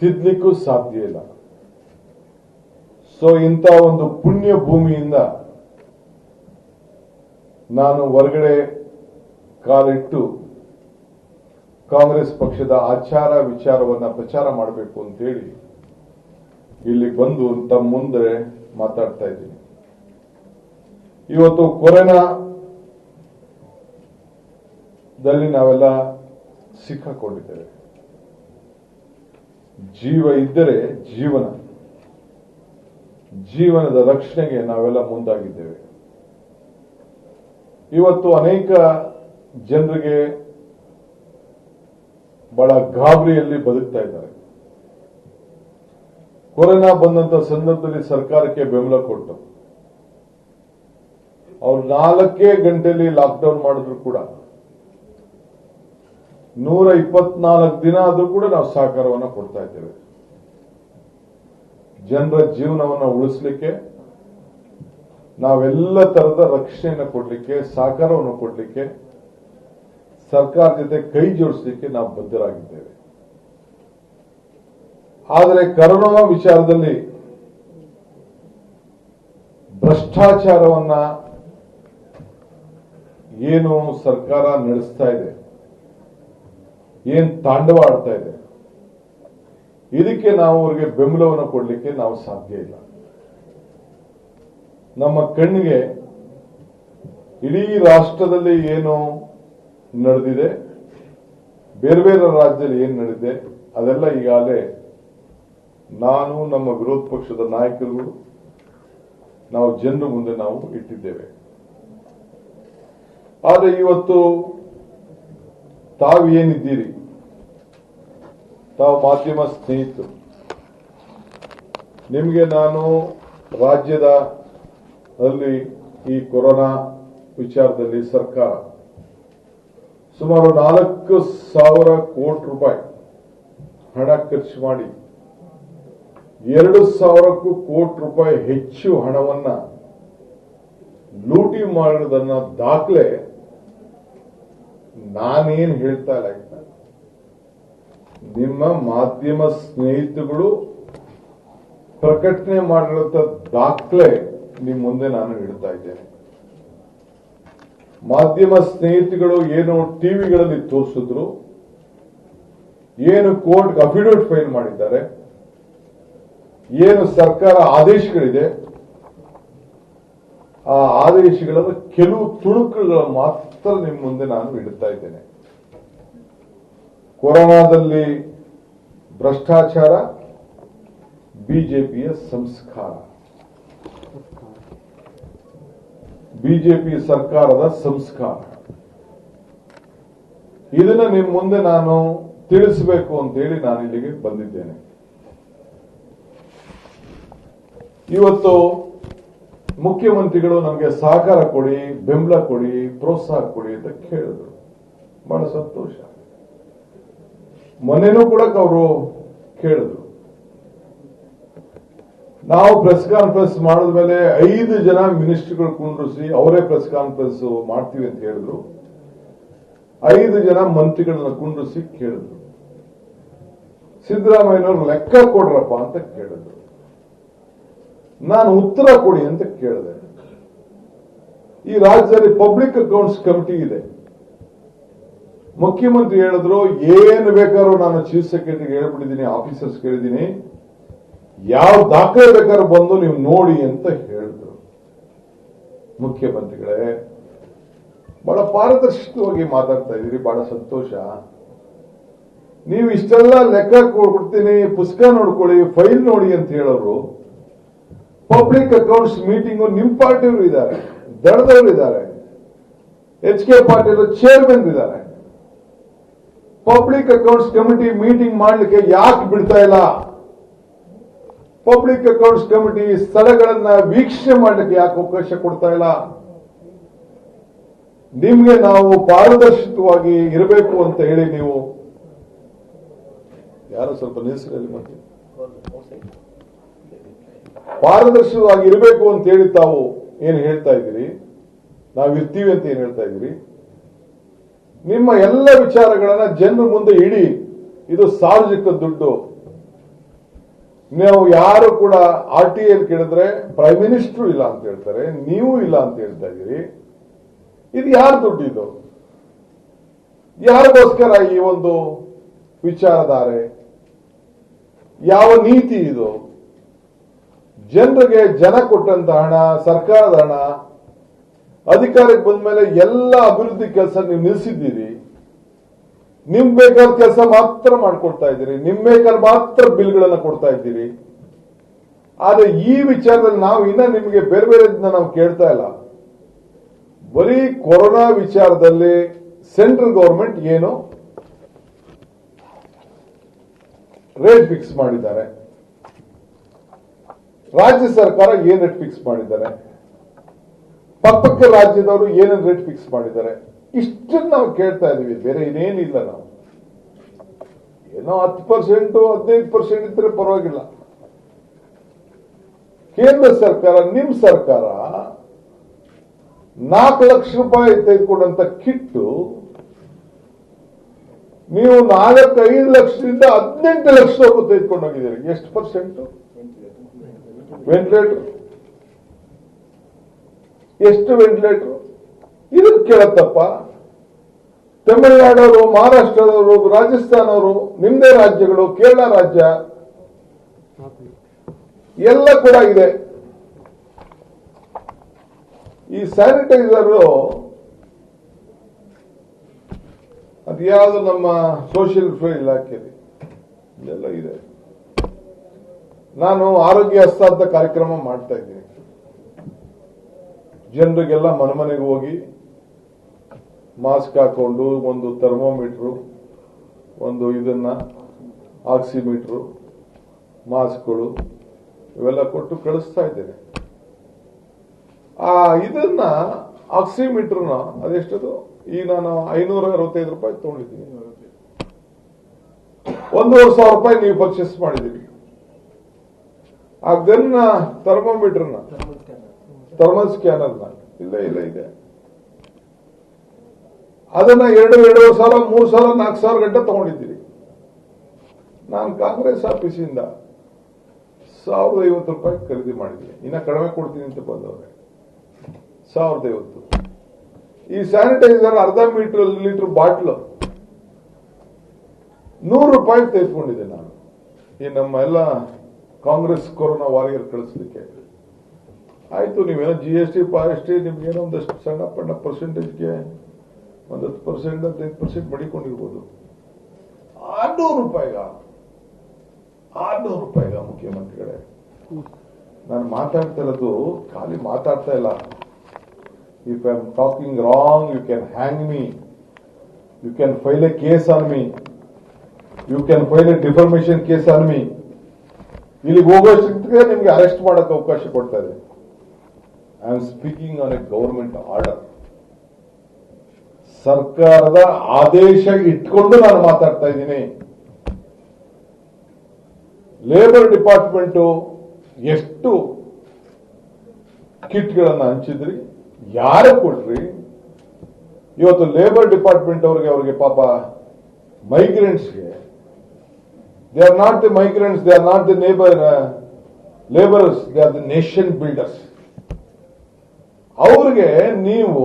ತಿದ್ದಲಿಕ್ಕೂ ಸಾಧ್ಯ ಇಲ್ಲ. ಸೊ ಇಂಥ ಒಂದು ಪುಣ್ಯ ಭೂಮಿಯಿಂದ ನಾನು ಹೊರಗಡೆ ಕಾಲಿಟ್ಟು ಕಾಂಗ್ರೆಸ್ ಪಕ್ಷದ ಆಚಾರ ವಿಚಾರವನ್ನ ಪ್ರಚಾರ ಮಾಡಬೇಕು ಅಂತೇಳಿ ಇಲ್ಲಿ ಬಂದು ತಮ್ಮ ಮುಂದೆ ಮಾತಾಡ್ತಾ ಇದ್ದೀನಿ. ಇವತ್ತು ಕೊರೋನಾದಲ್ಲಿ ನಾವೆಲ್ಲ ಸಿಕ್ಕಾಕೊಂಡಿದ್ದೇವೆ. ಜೀವ ಇದ್ದರೆ ಜೀವನದ ರಕ್ಷಣೆಗೆ ನಾವೆಲ್ಲ ಮುಂದಾಗಿದ್ದೇವೆ. ಇವತ್ತು ಅನೇಕ ಜನರಿಗೆ ಬಹಳ ಗಾಬರಿಯಲ್ಲಿ ಬದುಕ್ತಾ ಇದ್ದಾರೆ. ಕೊರೋನಾ ಬಂದಂತ ಸಂದರ್ಭದಲ್ಲಿ ಸರ್ಕಾರಕ್ಕೆ ಬೆಂಬಲ ಕೊಟ್ಟು ಅವ್ರು 4 ಗಂಟೆಯಲ್ಲಿ ಲಾಕ್ಡೌನ್ ಮಾಡಿದ್ರು ಕೂಡ 124 ದಿನ ಆದ್ರೂ ಕೂಡ ನಾವು ಸಹಕಾರವನ್ನು ಕೊಡ್ತಾ ಇದ್ದೇವೆ. ಜನರ ಜೀವನವನ್ನು ಉಳಿಸಲಿಕ್ಕೆ, ನಾವೆಲ್ಲ ತರದ ರಕ್ಷಣೆಯನ್ನು ಕೊಡಲಿಕ್ಕೆ, ಸಹಕಾರವನ್ನು ಕೊಡಲಿಕ್ಕೆ, ಸರ್ಕಾರ ಜೊತೆ ಕೈ ಜೋಡಿಸಲಿಕ್ಕೆ ನಾವು ಬದ್ಧರಾಗಿದ್ದೇವೆ. ಆದರೆ ಕರೋನಾ ವಿಚಾರದಲ್ಲಿ ಭ್ರಷ್ಟಾಚಾರವನ್ನ ಏನು ಸರ್ಕಾರ ನಡೆಸ್ತಾ ಇದೆ, ಏನ್ ತಾಂಡವ ಆಡ್ತಾ ಇದೆ, ಇದಕ್ಕೆ ನಾವು ಅವರಿಗೆ ಬೆಂಬಲವನ್ನು ಕೊಡಲಿಕ್ಕೆ ನಾವು ಸಾಧ್ಯ ಇಲ್ಲ. ನಮ್ಮ ಕಣ್ಣಿಗೆ ಇಡೀ ರಾಷ್ಟ್ರದಲ್ಲಿ ಏನು ನಡೆದಿದೆ, ಬೇರೆ ಬೇರೆ ರಾಜ್ಯದಲ್ಲಿ ಏನು ನಡೆದಿದೆ, ಅದೆಲ್ಲ ಈಗಾಗಲೇ ನಾನು, ನಮ್ಮ ವಿರೋಧ ಪಕ್ಷದ ನಾಯಕರುಗಳು, ನಾವು ಜನರ ಮುಂದೆ ನಾವು ಇಟ್ಟಿದ್ದೇವೆ. ಆದರೆ ಇವತ್ತು ತಾವೇನಿದ್ದೀರಿ, ತಾವು ಮಾಧ್ಯಮ ಸ್ನೇಹಿತರು, ನಿಮಗೆ ನಾನು ರಾಜ್ಯದ ಅಲ್ಲಿ ಈ ಕೊರೋನಾ ವಿಚಾರದಲ್ಲಿ ಸರ್ಕಾರ ಸುಮಾರು 4,000 ಕೋಟಿ ರೂಪಾಯಿ ಹಣ ಖರ್ಚು ಮಾಡಿ 2,000 ಕೋಟಿ ರೂಪಾಯಿ ಹೆಚ್ಚು ಹಣವನ್ನ ಲೂಟಿ ಮಾಡೋದನ್ನ ದಾಖಲೆ ನಾನೇನ್ ಹೇಳ್ತಾ ಇಲ್ಲ, ನಿಮ್ಮ ಮಾಧ್ಯಮ ಸ್ನೇಹಿತರುಗಳು ಪ್ರಕಟಣೆ ಮಾಡಿರುವಂತ ದಾಖಲೆ ನಿಮ್ಮ ಮುಂದೆ ನಾನು ಇಡ್ತಾ ಇದ್ದೇನೆ. ಮಾಧ್ಯಮ ಸ್ನೇಹಿತರುಗಳು ಏನು ಟಿವಿಗಳಲ್ಲಿ ತೋರಿಸಿದ್ರು, ಏನು ಕೋರ್ಟ್ ಅಫಿಡವಿಟ್ ಫೈಲ್ ಮಾಡಿದ್ದಾರೆ, ಏನು ಸರ್ಕಾರ ಆದೇಶಗಳಿದೆ, ಆ ಆದೇಶಗಳ ಕೆಲವು ತುಣುಕುಗಳ ಮಾತ್ರ ನಿಮ್ಮ ಮುಂದೆ ನಾನು ಇಡುತ್ತಾ ಇದ್ದೇನೆ. ಕೊರೋನಾದಲ್ಲಿ ಭ್ರಷ್ಟಾಚಾರ ಬಿಜೆಪಿಯ ಸಂಸ್ಕಾರ, ಬಿಜೆಪಿ ಸರ್ಕಾರದ ಸಂಸ್ಕಾರ. ಇದನ್ನ ನಿಮ್ಮ ಮುಂದೆ ನಾನು ತಿಳಿಸಬೇಕು ಅಂತೇಳಿ ನಾನು ಇಲ್ಲಿಗೆ ಬಂದಿದ್ದೇನೆ. ಇವತ್ತು ಮುಖ್ಯಮಂತ್ರಿಗಳು ನಮಗೆ ಸಹಕಾರ ಕೊಡಿ, ಬೆಂಬಲ ಕೊಡಿ, ಪ್ರೋತ್ಸಾಹ ಕೊಡಿ ಅಂತ ಕೇಳಿದ್ರು. ಬಹಳ ಸಂತೋಷ. ಮೊನ್ನೆನೂ ಕೂಡ ಅವರು ಕೇಳಿದ್ರು. ನಾವು ಪ್ರೆಸ್ ಕಾನ್ಫರೆನ್ಸ್ ಮಾಡಿದ್ಮೇಲೆ 5 ಜನ ಮಿನಿಸ್ಟರ್ಗಳು ಕುಂಡ್ರಿಸಿ ಅವರೇ ಪ್ರೆಸ್ ಕಾನ್ಫರೆನ್ಸ್ ಮಾಡ್ತೀವಿ ಅಂತ ಹೇಳಿದ್ರು. 5 ಜನ ಮಂತ್ರಿಗಳನ್ನ ಕುಂಡ್ರಿಸಿ ಕೇಳಿದ್ರು, ಸಿದ್ದರಾಮಯ್ಯನವರು ಲೆಕ್ಕ ಕೊಡ್ರಪ್ಪ ಅಂತ ಕೇಳಿದ್ರು. ನಾನು ಉತ್ತರ ಕೊಡಿ ಅಂತ ಕೇಳಿದೆ. ಈ ರಾಜ್ಯದಲ್ಲಿ ಪಬ್ಲಿಕ್ ಅಕೌಂಟ್ಸ್ ಕಮಿಟಿ ಇದೆ. ಮುಖ್ಯಮಂತ್ರಿ ಹೇಳಿದ್ರು, ಏನು ಬೇಕಾದ್ರೂ ನಾನು ಚೀಫ್ ಸೆಕ್ರೆಟರಿಗೆ ಹೇಳ್ಬಿಟ್ಟಿದ್ದೀನಿ, ಆಫೀಸರ್ಸ್ ಕೇಳಿದ್ದೀನಿ, ಯಾವ ದಾಖಲೆ ಬೇಕಾದ್ರೂ ಬಂದು ನೀವು ನೋಡಿ ಅಂತ ಹೇಳಿದ್ರು. ಮುಖ್ಯಮಂತ್ರಿಗಳೇ, ಬಹಳ ಪಾರದರ್ಶಕವಾಗಿ ಮಾತಾಡ್ತಾ ಇದ್ದೀರಿ, ಬಹಳ ಸಂತೋಷ. ನೀವು ಇಷ್ಟೆಲ್ಲ ಲೆಕ್ಕ ಕೊಡ್ತೀನಿ, ಪುಸ್ತಕ ನೋಡ್ಕೊಳ್ಳಿ, ಫೈಲ್ ನೋಡಿ ಅಂತ ಹೇಳೋರು, ಪಬ್ಲಿಕ್ ಅಕೌಂಟ್ಸ್ ಮೀಟಿಂಗ್ ನಿಮ್ ಪಾರ್ಟಿಯವರು ಇದ್ದಾರೆ, ದಳದವರು ಇದ್ದಾರೆ, HK ಪಾಟೀಲ್ ಚೇರ್ಮನ್ ಇದ್ದಾರೆ. ಪಬ್ಲಿಕ್ ಅಕೌಂಟ್ಸ್ ಕಮಿಟಿ ಮೀಟಿಂಗ್ ಮಾಡಲಿಕ್ಕೆ ಯಾಕೆ ಬಿಡ್ತಾ ಇಲ್ಲ? ಪಬ್ಲಿಕ್ ಅಕೌಂಟ್ಸ್ ಕಮಿಟಿ ಸ್ಥಳಗಳನ್ನ ವೀಕ್ಷಣೆ ಮಾಡಲಿಕ್ಕೆ ಯಾಕೆ ಅವಕಾಶ ಕೊಡ್ತಾ ಇಲ್ಲ? ನಿಮ್ಗೆ ನಾವು ಪಾರದರ್ಶಕವಾಗಿ ಇರಬೇಕು ಅಂತ ಹೇಳಿ ನೀವು ಯಾರು ಸ್ವಲ್ಪ ನಿಲ್ಲಿಸಿರಲಿ ಮತ್ತೆ ಪಾರದರ್ಶಕವಾಗಿ ಇರಬೇಕು ಅಂತ ಹೇಳಿ ತಾವು ಏನ್ ಹೇಳ್ತಾ ಇದ್ದೀರಿ, ನಾವಿರ್ತೀವಿ ಅಂತ ಏನ್ ಹೇಳ್ತಾ ಇದ್ದೀರಿ? ನಿಮ್ಮ ಎಲ್ಲ ವಿಚಾರಗಳನ್ನ ಜನರ ಮುಂದೆ ಇಡಿ. ಇದು ಸಾರ್ವಜನಿಕ ದುಡ್ಡು. ನೀವು ಯಾರು ಕೂಡ RTI ಕೇಳಿದ್ರೆ ಪ್ರೈಮ್ ಮಿನಿಸ್ಟರ್ ಇಲ್ಲ ಅಂತ ಹೇಳ್ತಾರೆ, ನೀವು ಇಲ್ಲ ಅಂತ ಹೇಳ್ತಾ ಇದ್ದೀರಿ. ಇದು ಯಾರ ದುಡ್ಡು? ಇದು ಯಾರಿಗೋಸ್ಕರ ಈ ಒಂದು ವಿಚಾರಧಾರೆ? ಯಾವ ನೀತಿ ಇದು? ಜನರಿಗೆ ಜನ ಕೊಟ್ಟಂತ ಹಣ, ಸರ್ಕಾರದ ಹಣ, ಅಧಿಕಾರಕ್ಕೆ ಬಂದ ಮೇಲೆ ಎಲ್ಲ ಅಭಿವೃದ್ಧಿ ಕೆಲಸ ನೀವು ನಿಲ್ಲಿಸಿದ್ದೀರಿ. ನಿಮ್ ಬೇಕಾದ ಕೆಲಸ ಮಾತ್ರ ಮಾಡ್ಕೊಡ್ತಾ ಇದ್ದೀರಿ, ನಿಮ್ ಬೇಕಾದ ಮಾತ್ರ ಬಿಲ್ಗಳನ್ನ ಕೊಡ್ತಾ ಇದ್ದೀರಿ. ಆದ್ರೆ ಈ ವಿಚಾರದಲ್ಲಿ ನಾವು ಇನ್ನ ನಿಮಗೆ ಬೇರೆ ಬೇರೆ ನಾವು ಕೇಳ್ತಾ ಇಲ್ಲ. ಬರೀ ಕೊರೋನಾ ವಿಚಾರದಲ್ಲಿ ಸೆಂಟ್ರಲ್ ಗವರ್ಮೆಂಟ್ ಏನು ರೇಟ್ ಫಿಕ್ಸ್ ಮಾಡಿದ್ದಾರೆ, ರಾಜ್ಯ ಸರ್ಕಾರ ಏನ್ ರೇಟ್ ಫಿಕ್ಸ್ ಮಾಡಿದ್ದಾರೆ, ಪಕ್ಕಪಕ್ಕ ರಾಜ್ಯದವರು ಏನೇನು ರೇಟ್ ಫಿಕ್ಸ್ ಮಾಡಿದ್ದಾರೆ, ಇಷ್ಟನ್ನು ನಾವು ಕೇಳ್ತಾ ಇದೀವಿ. ಬೇರೆ ಇನ್ನೇನಿಲ್ಲ. ನಾವು ಏನೋ 10% 15% ಇದ್ರೆ ಪರವಾಗಿಲ್ಲ. ಕೇಂದ್ರ ಸರ್ಕಾರ, ನಿಮ್ ಸರ್ಕಾರ 4 ಲಕ್ಷ ರೂಪಾಯಿ ತೆಗೆದುಕೊಂಡಂತ ಕಿಟ್ಟು ನೀವು 4-5 ಲಕ್ಷದಿಂದ 18 ಲಕ್ಷವರೆಗೂ ತೆಗೆದುಕೊಂಡು ಹೋಗಿದ್ದೀರಿ. ಎಷ್ಟು ಪರ್ಸೆಂಟ್? ವೆಂಟಿಲೇಟರ್ ಎಷ್ಟು? ವೆಂಟಿಲೇಟರ್ ಇದನ್ನು ಕೇಳತ್ತಪ್ಪ. ತಮಿಳುನಾಡವರು, ಮಹಾರಾಷ್ಟ್ರದವರು, ರಾಜಸ್ಥಾನವರು, ನಿಮ್ದೇ ರಾಜ್ಯಗಳು, ಕೇರಳ ರಾಜ್ಯ ಎಲ್ಲ ಕೂಡ ಇದೆ. ಈ ಸ್ಯಾನಿಟೈಸರ್ ಅದ್ಯಾವುದು ನಮ್ಮ ಸೋಷಿಯಲ್ ವೆಲ್ಫೇರ್ ಇಲಾಖೆಯಲ್ಲಿ ಇದೆಲ್ಲ ಇದೆ. ನಾನು ಆರೋಗ್ಯ ಹಸ್ತ ಅಂತ ಕಾರ್ಯಕ್ರಮ ಮಾಡ್ತಾ ಇದ್ದೀನಿ. ಜನರಿಗೆಲ್ಲ ಮನೆಗೆ ಹೋಗಿ ಮಾಸ್ಕ್ ಹಾಕೊಂಡು, ಒಂದು ಥರ್ಮೋಮೀಟರ್, ಒಂದು ಇದನ್ನ ಆಕ್ಸಿಮೀಟರ್, ಮಾಸ್ಕ್ಗಳು ಇವೆಲ್ಲ ಕೊಟ್ಟು ಕಳಿಸ್ತಾ ಇದ್ದೇನೆ. ಇದನ್ನ ಆಕ್ಸಿಮೀಟರ್ನ ಅದೆಷ್ಟದು ಈಗ ನಾನು 565 ರೂಪಾಯಿ ತಗೊಂಡಿದ್ದೀನಿ. 1,500 ರೂಪಾಯಿ ನೀವು ಪರ್ಚೇಸ್ ಮಾಡಿದ್ದೀರಿ. ಆ ಗನ್ನ ಥರ್ಮೋಮೀಟರ್ನ, ಥರ್ಮಲ್ ಸ್ಕ್ಯಾನರ್ನ ಇಲ್ಲ ಇದೆ. ಅದನ್ನ 2,500, 3,000, 4,000 ಗಂಟೆ ತಗೊಂಡಿದ್ದೀರಿ. ನಾನು ಕಾಂಗ್ರೆಸ್ ಆಫೀಸಿಂದ 1,050 ರೂಪಾಯಿ ಖರೀದಿ ಮಾಡಿದ್ದೀನಿ. ಇನ್ನ ಕಡಿಮೆ ಕೊಡ್ತೀನಿ ಅಂತ ಬಂದವ್ರೆ. 1,050. ಈ ಸ್ಯಾನಿಟೈಸರ್ ಅರ್ಧ ಲೀಟರ್ ಬಾಟ್ಲು 100 ರೂಪಾಯಿ ತೆಗೆದುಕೊಂಡಿದ್ದೆ ನಾನು. ಈ ನಮ್ಮ ಎಲ್ಲ ಕಾಂಗ್ರೆಸ್ ಕೊರೋನಾ ವಾರಿಯರ್ ಕಳಿಸ್ಲಿಕ್ಕೆ. ಆಯ್ತು, ನೀವೇನೋ GST ಪಾಸ್ಟ್ ನಿಮ್ಗೇನೋ ಒಂದಷ್ಟು ಸಣ್ಣ ಪಣ್ಣ ಪರ್ಸೆಂಟೇಜ್ಗೆ ಒಂದು 10%, 15% ಮಡಿಕೊಂಡಿರ್ಬೋದು. 600 ರೂಪಾಯಿಗ ಮುಖ್ಯಮಂತ್ರಿಗಳೇ. ನಾನು ಮಾತಾಡ್ತಾ ಇರೋದು ಖಾಲಿ ಮಾತಾಡ್ತಾ ಇಲ್ಲ. If I am talking wrong, you can hang me. You can file a case on me. You can file a defamation case on me. ಇಲ್ಲಿಗೆ ಹೋಗೋಷ್ಟಕ್ಕೆ ನಿಮ್ಗೆ ಅರೆಸ್ಟ್ ಮಾಡಕ್ಕೆ ಅವಕಾಶ ಕೊಡ್ತಾರೆ. I am speaking on A government order. ಸರ್ಕಾರದ ಆದೇಶ ಇಟ್ಕೊಂಡು ನಾನು ಮಾತಾಡ್ತಾ ಇದ್ದೀನಿ. ಲೇಬರ್ ಡಿಪಾರ್ಟ್ಮೆಂಟ್ ಎಷ್ಟು ಕಿಟ್ಗಳನ್ನ ಹಂಚಿದ್ರಿ, ಯಾರು ಕೊಟ್ರಿ? ಇವತ್ತು ಲೇಬರ್ ಡಿಪಾರ್ಟ್ಮೆಂಟ್ ಅವ್ರಿಗೆ ಪಾಪ ಮೈಗ್ರೆಂಟ್ಸ್ಗೆ, they are not the migrants, they are not the labours, they are the nation builders. ಅವ್ರಿಗೆ ನೀವು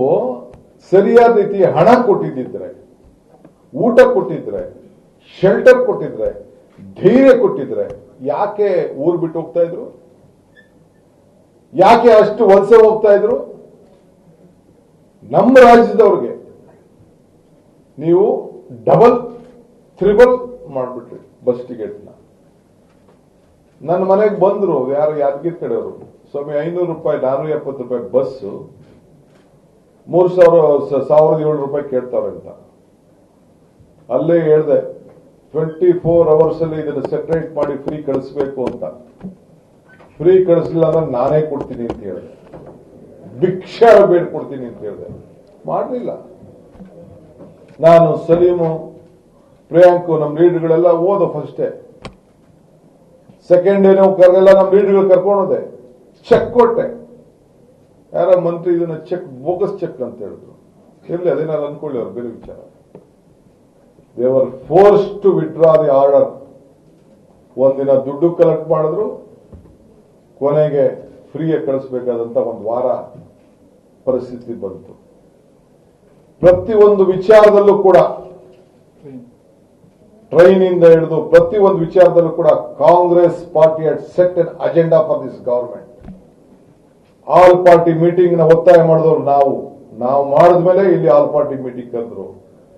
ಸರಿಯಾದ ರೀತಿಯ ಹಣ ಕೊಟ್ಟಿದ್ದಿದ್ರೆ, ಊಟ ಕೊಟ್ಟಿದ್ರೆ, ಶೆಲ್ಟರ್ ಕೊಟ್ಟಿದ್ರೆ, ಧೈರ್ಯ ಕೊಟ್ಟಿದ್ರೆ ಯಾಕೆ ಊರು ಬಿಟ್ಟು ಹೋಗ್ತಾ ಇದ್ರು? ಯಾಕೆ ಅಷ್ಟು ವಲಸೆ ಹೋಗ್ತಾ ಇದ್ರು? ನಮ್ಮ ರಾಜ್ಯದವ್ರಿಗೆ ನೀವು ಡಬಲ್ ತ್ರಿಬಲ್ ಮಾಡ್ಬಿಟ್ರಿ ಬಸ್ ಟಿಕೆಟ್ನ. ನನ್ನ ಮನೆಗೆ ಬಂದ್ರು ಯಾರು ಯಾದಗಿರಿ ಕಡೆಯವರು, ಸ್ವಾಮಿ 500 ರೂಪಾಯಿ 470 ರೂಪಾಯಿ ಬಸ್ 1,700 ರೂಪಾಯಿ ಕೇಳ್ತಾವ್ರೆ ಅಂತ. ಅಲ್ಲೇ ಹೇಳ್ದೆ 24 ಅವರ್ಸ್ ಅಲ್ಲಿ ಇದನ್ನು ಸೆಪರೇಟ್ ಮಾಡಿ ಫ್ರೀ ಕಳಿಸ್ಬೇಕು ಅಂತ. ಫ್ರೀ ಕಳಿಸಲಿಲ್ಲ ಅಂದ್ರೆ ನಾನೇ ಕೊಡ್ತೀನಿ ಅಂತ ಹೇಳಿದೆ, ಭಿಕ್ಷಾರ ಬೇಡ್ಕೊಡ್ತೀನಿ ಅಂತ ಹೇಳಿದೆ. ಮಾಡಲಿಲ್ಲ. ನಾನು ಸಲೀಮು ಪ್ರಿಯಾಂಕು ನಮ್ಮ ಲೀಡರ್ಗಳೆಲ್ಲ ಹೋದ ಫಸ್ಟೇ. ಸೆಕೆಂಡ್ ಡೇ ನಾವು ಕರೆದೆಲ್ಲ ನಮ್ಮ ಲೀಡರ್ಗಳು ಕರ್ಕೊಂಡೋದೆ, ಚೆಕ್ ಕೊಟ್ಟೆ. ಯಾರ ಮಂತ್ರಿ ಇದನ್ನ ಚೆಕ್ ಬೋಗಸ್ ಚೆಕ್ ಅಂತ ಹೇಳಿದ್ರು. ಇರ್ಲಿ, ಅದೇನಾದ್ರು ಅನ್ಕೊಳ್ಳಿ, ಅವ್ರು ಬೇರೆ ವಿಚಾರ. They were forced to withdraw the order. ಒಂದಿನ ದುಡ್ಡು ಕಲೆಕ್ಟ್ ಮಾಡಿದ್ರು, ಕೊನೆಗೆ ಫ್ರೀಯಾಗಿ ಕಳಿಸಬೇಕಾದಂತ ಒಂದು ವಾರ ಪರಿಸ್ಥಿತಿ ಬಂತು. ಪ್ರತಿಯೊಂದು ವಿಚಾರದಲ್ಲೂ ಕೂಡ, ಟ್ರೈನ್ ಇಂದ ಹಿಡಿದು ಪ್ರತಿಯೊಂದು ವಿಚಾರದಲ್ಲೂ ಕೂಡ Congress party had set N agenda for this government. All party meeting ನ ಒತ್ತಾಯ ಮಾಡಿದವರು ನಾವು ಮಾಡಿದ್ಮೇಲೆ ಇಲ್ಲಿ ಆಲ್ ಪಾರ್ಟಿ ಮೀಟಿಂಗ್ ಕರೆದ್ರು.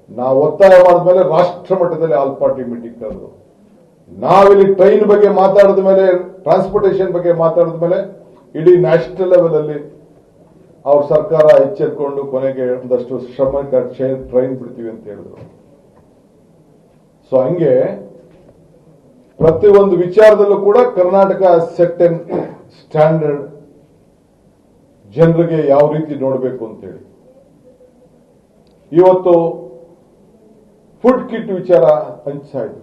ನಾವು ಒತ್ತಾಯ ಮಾಡಿದ್ಮೇಲೆ ರಾಷ್ಟ್ರ ಮಟ್ಟದಲ್ಲಿ ಆಲ್ ಪಾರ್ಟಿ ಮೀಟಿಂಗ್ ಕರೆದ್ರು. ನಾವಿಲ್ಲಿ ಟ್ರೈನ್ ಬಗ್ಗೆ ಮಾತಾಡಿದ ಮೇಲೆ, ಟ್ರಾನ್ಸ್ಪೋರ್ಟೇಷನ್ ಬಗ್ಗೆ ಮಾತಾಡಿದ ಮೇಲೆ ಇಡೀ ನ್ಯಾಷನಲ್ ಲೆವೆಲ್ ಅಲ್ಲಿ ಅವ್ರ ಸರ್ಕಾರ ಎಚ್ಚೆತ್ಕೊಂಡು ಕೊನೆಗೆ ಒಂದಷ್ಟು ಶ್ರಮಿಕ ಟ್ರೈನ್ ಬಿಡ್ತೀವಿ ಅಂತ ಹೇಳಿದ್ರು. ಸೊ ಹಂಗೆ ಪ್ರತಿಯೊಂದು ವಿಚಾರದಲ್ಲೂ ಕೂಡ ಕರ್ನಾಟಕ ಸೆಟ್ ಎನ್ ಸ್ಟ್ಯಾಂಡರ್ಡ್, ಜನರಿಗೆ ಯಾವ ರೀತಿ ನೋಡಬೇಕು ಅಂತೇಳಿ. ಇವತ್ತು ಫುಡ್ ಕಿಟ್ ವಿಚಾರ ಹಂಚಾಯ್ತು.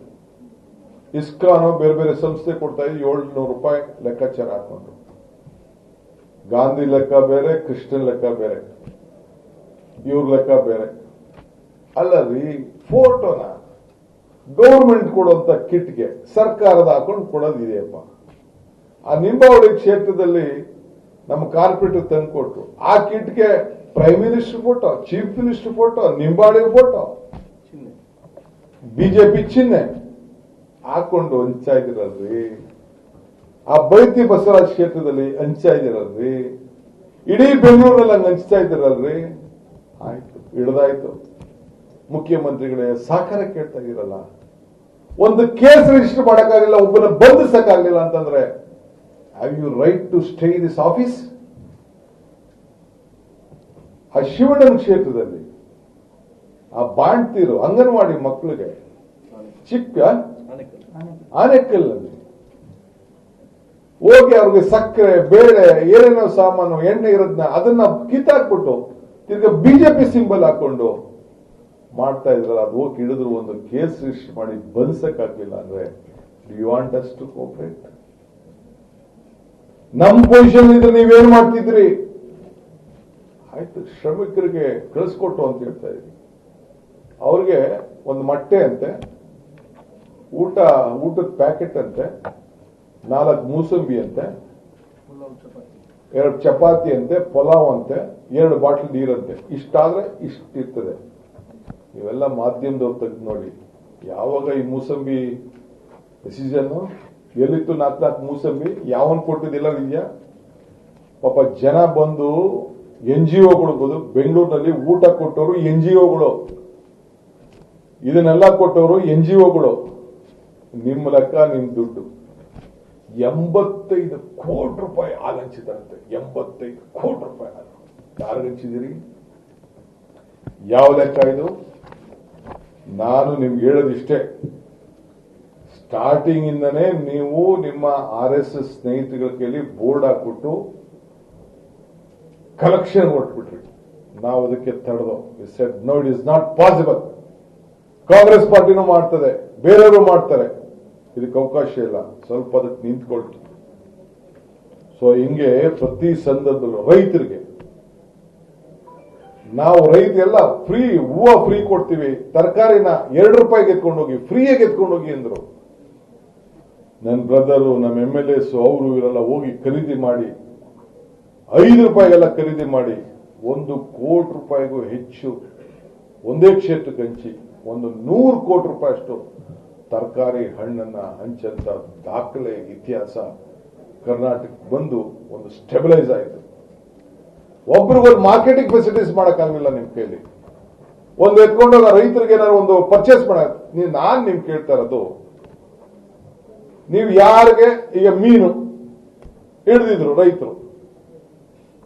ಇಸ್ಕಾನು ಬೇರೆ ಬೇರೆ ಸಂಸ್ಥೆ ಕೊಡ್ತಾ ಇದ್ದು 700 ರೂಪಾಯಿ ಲೆಕ್ಕಾಚಾರ ಹಾಕೊಂಡು. ಗಾಂಧಿ ಲೆಕ್ಕ ಬೇರೆ, ಕೃಷ್ಣನ್ ಲೆಕ್ಕ ಬೇರೆ, ಇವ್ರ ಲೆಕ್ಕ ಬೇರೆ. ಅಲ್ಲ ರೀ, ಫೋಟೋನ ಗೌರ್ಮೆಂಟ್ ಕೊಡುವಂತ ಕಿಟ್ಗೆ ಸರ್ಕಾರದ ಹಾಕೊಂಡು ಕೊಡೋದಿದೆಯಪ್ಪ. ಆ ನಿಂಬಾವಳಿ ಕ್ಷೇತ್ರದಲ್ಲಿ ನಮ್ಮ ಕಾರ್ಪೊರೇಟರ್ ತಂದು ಕೊಟ್ರು. ಆ ಕಿಟ್ಗೆ prime minister photo, chief minister photo, Nimbavali photo, BJP ಚಿಹ್ನೆ ಹಾಕೊಂಡು ಹಂಚಾ ಇದ್ದೀರಲ್ರಿ. ಆ ಬೈತಿ ಬಸವರಾಜ್ ಕ್ಷೇತ್ರದಲ್ಲಿ ಹಂಚಾ ಇದ್ದೀರಲ್ರಿ. ಇಡೀ ಬೆಂಗಳೂರಲ್ಲಿ ಹಂಗ ಹಂಚ್ತಾ ಇದ್ದೀರಲ್ರಿ. ಆಯ್ತು, ಹಿಡ್ದಾಯ್ತು. ಮುಖ್ಯಮಂತ್ರಿಗಳೇ ಸಹಕಾರ ಕೇಳ್ತಾ ಇದ್ದೀರಲ್ಲ. ಒಂದು ಕೇಸ್ ರಿಜಿಸ್ಟರ್ ಮಾಡಕ್ಕಾಗಿಲ್ಲ, ಒಬ್ಬನ ಬಂಧಿಸಕ್ಕಾಗಲಿಲ್ಲ ಅಂತಂದ್ರೆ have you right to stay this office? ಆ ಶಿವಣ್ಣನ ಕ್ಷೇತ್ರದಲ್ಲಿ ಆ ಬಾಣ್ತೀರು ಅಂಗನವಾಡಿ ಮಕ್ಕಳಿಗೆ ಚಿಕ್ಕ ಆನೆಕಲ್ಲಲ್ಲಿ ಹೋಗಿ ಅವ್ರಿಗೆ ಸಕ್ಕರೆ, ಬೇಳೆ, ಏನೇನೋ ಸಾಮಾನು, ಎಣ್ಣೆ ಇರೋದನ್ನ ಅದನ್ನ ಕಿತ್ತಾಕ್ಬಿಟ್ಟು ತಿರ್ಗ ಬಿಜೆಪಿ ಸಿಂಬಲ್ ಹಾಕೊಂಡು ಮಾಡ್ತಾ ಇದ್ರಲ್ಲ. ಅದು ಹೋಗಿ ಹಿಡಿದ್ರು, ಒಂದು ಕೇಸ್ ರಿಜಿಸ್ಟರ್ ಮಾಡಿ ಬಂಧಿಸಕ್ಕಾಗಲಿಲ್ಲ ಅಂದ್ರೆ you want us to cooperate? ನಮ್ ಪೊಸಿಷನ್ ಇದ್ರೆ ನೀವೇನ್ ಮಾಡ್ತಿದ್ರಿ? ಆಯ್ತು, ಶ್ರಮಿಕರಿಗೆ ಕಳಿಸ್ಕೊಟ್ಟು ಅಂತ ಹೇಳ್ತಾ ಇದ್ರಿ. ಅವ್ರಿಗೆ ಒಂದು ಮೊಟ್ಟೆ ಅಂತೆ, ಊಟದ ಪ್ಯಾಕೆಟ್ ಅಂತೆ, 4 ಮೂಸಂಬಿ ಅಂತೆ, 2 ಚಪಾತಿ ಅಂತೆ, ಪಲಾವ್ ಅಂತೆ, 2 ಬಾಟ್ಲ್ ನೀರಂತೆ. ಇಷ್ಟಾದ್ರೆ ಇಷ್ಟಿರ್ತದೆ. ಇವೆಲ್ಲ ಮಾಧ್ಯಮದವ್ರು ತೆಗೆದು ನೋಡಿ. ಯಾವಾಗ ಈ ಮೂಸಂಬಿ ಸೀಸನ್ ಎಲ್ಲಿತ್ತು? 4 ಮೂಸಂಬಿ ಯಾವನ್ ಕೊಟ್ಟಿದ್ದಿಲ್ಲ ಇದೆಯಾ? ಪಾಪ ಜನ ಬಂದು NGOಗಳು, ಬೆಂಗಳೂರಿನಲ್ಲಿ ಊಟ ಕೊಟ್ಟವರು NGOಗಳು, ಇದನ್ನೆಲ್ಲ ಕೊಟ್ಟವರು NGOಗಳು. ನಿಮ್ಮ ಲೆಕ್ಕ, ನಿಮ್ ದುಡ್ಡು 85 ಕೋಟಿ ರೂಪಾಯಿ ಹಾಲು ಹಂಚಿದಾರಂತೆ. 85 ಕೋಟಿ ರೂಪಾಯಿ ಹಾಲು ಯಾರು ಹಂಚಿದಿರಿ? ಯಾವ ಲೆಕ್ಕ ಇದು? ನಾನು ನಿಮ್ಗೆ ಹೇಳೋದಿಷ್ಟೇ, ಸ್ಟಾರ್ಟಿಂಗ್ ಇಂದನೇ ನೀವು ನಿಮ್ಮ RSS ಸ್ನೇಹಿತಗಳ ಕೈಲಿ ಬೋರ್ಡ್ ಹಾಕ್ಬಿಟ್ಟು ಕಲೆಕ್ಷನ್ ಹೊರಟ್ಬಿಟ್ರಿ. ನಾವು ಅದಕ್ಕೆ ತಡೆದೋ. Said no, it is not possible. Congress ಪಾರ್ಟಿನೂ ಮಾಡ್ತದೆ, ಬೇರೆಯವರು ಮಾಡ್ತಾರೆ, ಇದಕ್ಕೆ ಅವಕಾಶ ಇಲ್ಲ. ಸ್ವಲ್ಪ ಅದಕ್ಕೆ ನಿಂತ್ಕೊಳ್ತು. ಸೊ ಹಿಂಗೆ ಪ್ರತಿ ಸಂದರ್ಭದಲ್ಲೂ ರೈತರಿಗೆ ನಾವು ರೈತರೆಲ್ಲ ಫ್ರೀ ಹೂವು ಫ್ರೀ ಕೊಡ್ತೀವಿ, ತರಕಾರಿನ 2 ರೂಪಾಯಿಗೆ ಎತ್ಕೊಂಡೋಗಿ ಫ್ರೀಯಾಗಿ ಎತ್ಕೊಂಡೋಗಿ ಅಂದ್ರು. ನನ್ನ ಬ್ರದರು, ನಮ್ಮ MLAs ಅವರು ಇವರೆಲ್ಲ ಹೋಗಿ ಖರೀದಿ ಮಾಡಿ 5 ರೂಪಾಯಿಗೆಲ್ಲ ಖರೀದಿ ಮಾಡಿ 1 ಕೋಟಿ ರೂಪಾಯಿಗೂ ಹೆಚ್ಚು ಒಂದೇ ಕ್ಷೇತ್ರಕ್ಕೆ ಹಂಚಿ 100 ಕೋಟಿ ರೂಪಾಯಿ ಅಷ್ಟು ತರಕಾರಿ ಹಣ್ಣನ್ನ ಹಂಚಂತ ದಾಖಲೆ ಇತಿಹಾಸ ಕರ್ನಾಟಕಕ್ಕೆ ಬಂದು ಒಂದು ಸ್ಟೆಬಿಲೈಸ್ ಆಯಿತು. ಒಬ್ರಿಗೊಂದು ಮಾರ್ಕೆಟಿಂಗ್ ಫೆಸಿಲಿಟೀಸ್ ಮಾಡಕ್ಕಾಗಲಿಲ್ಲ ನಿಮ್ ಕೈಲಿ. ಒಂದು ಎತ್ಕೊಂಡೋಗ ರೈತರಿಗೆ ಏನಾದ್ರು ಒಂದು ಪರ್ಚೇಸ್ ಮಾಡಕ್, ನಾನ್ ನಿಮ್ ಕೇಳ್ತಾ ಇರೋದು, ನೀವು ಯಾರಿಗೆ ಈಗ ಮೀನು ಹಿಡಿದಿದ್ರು ರೈತರು,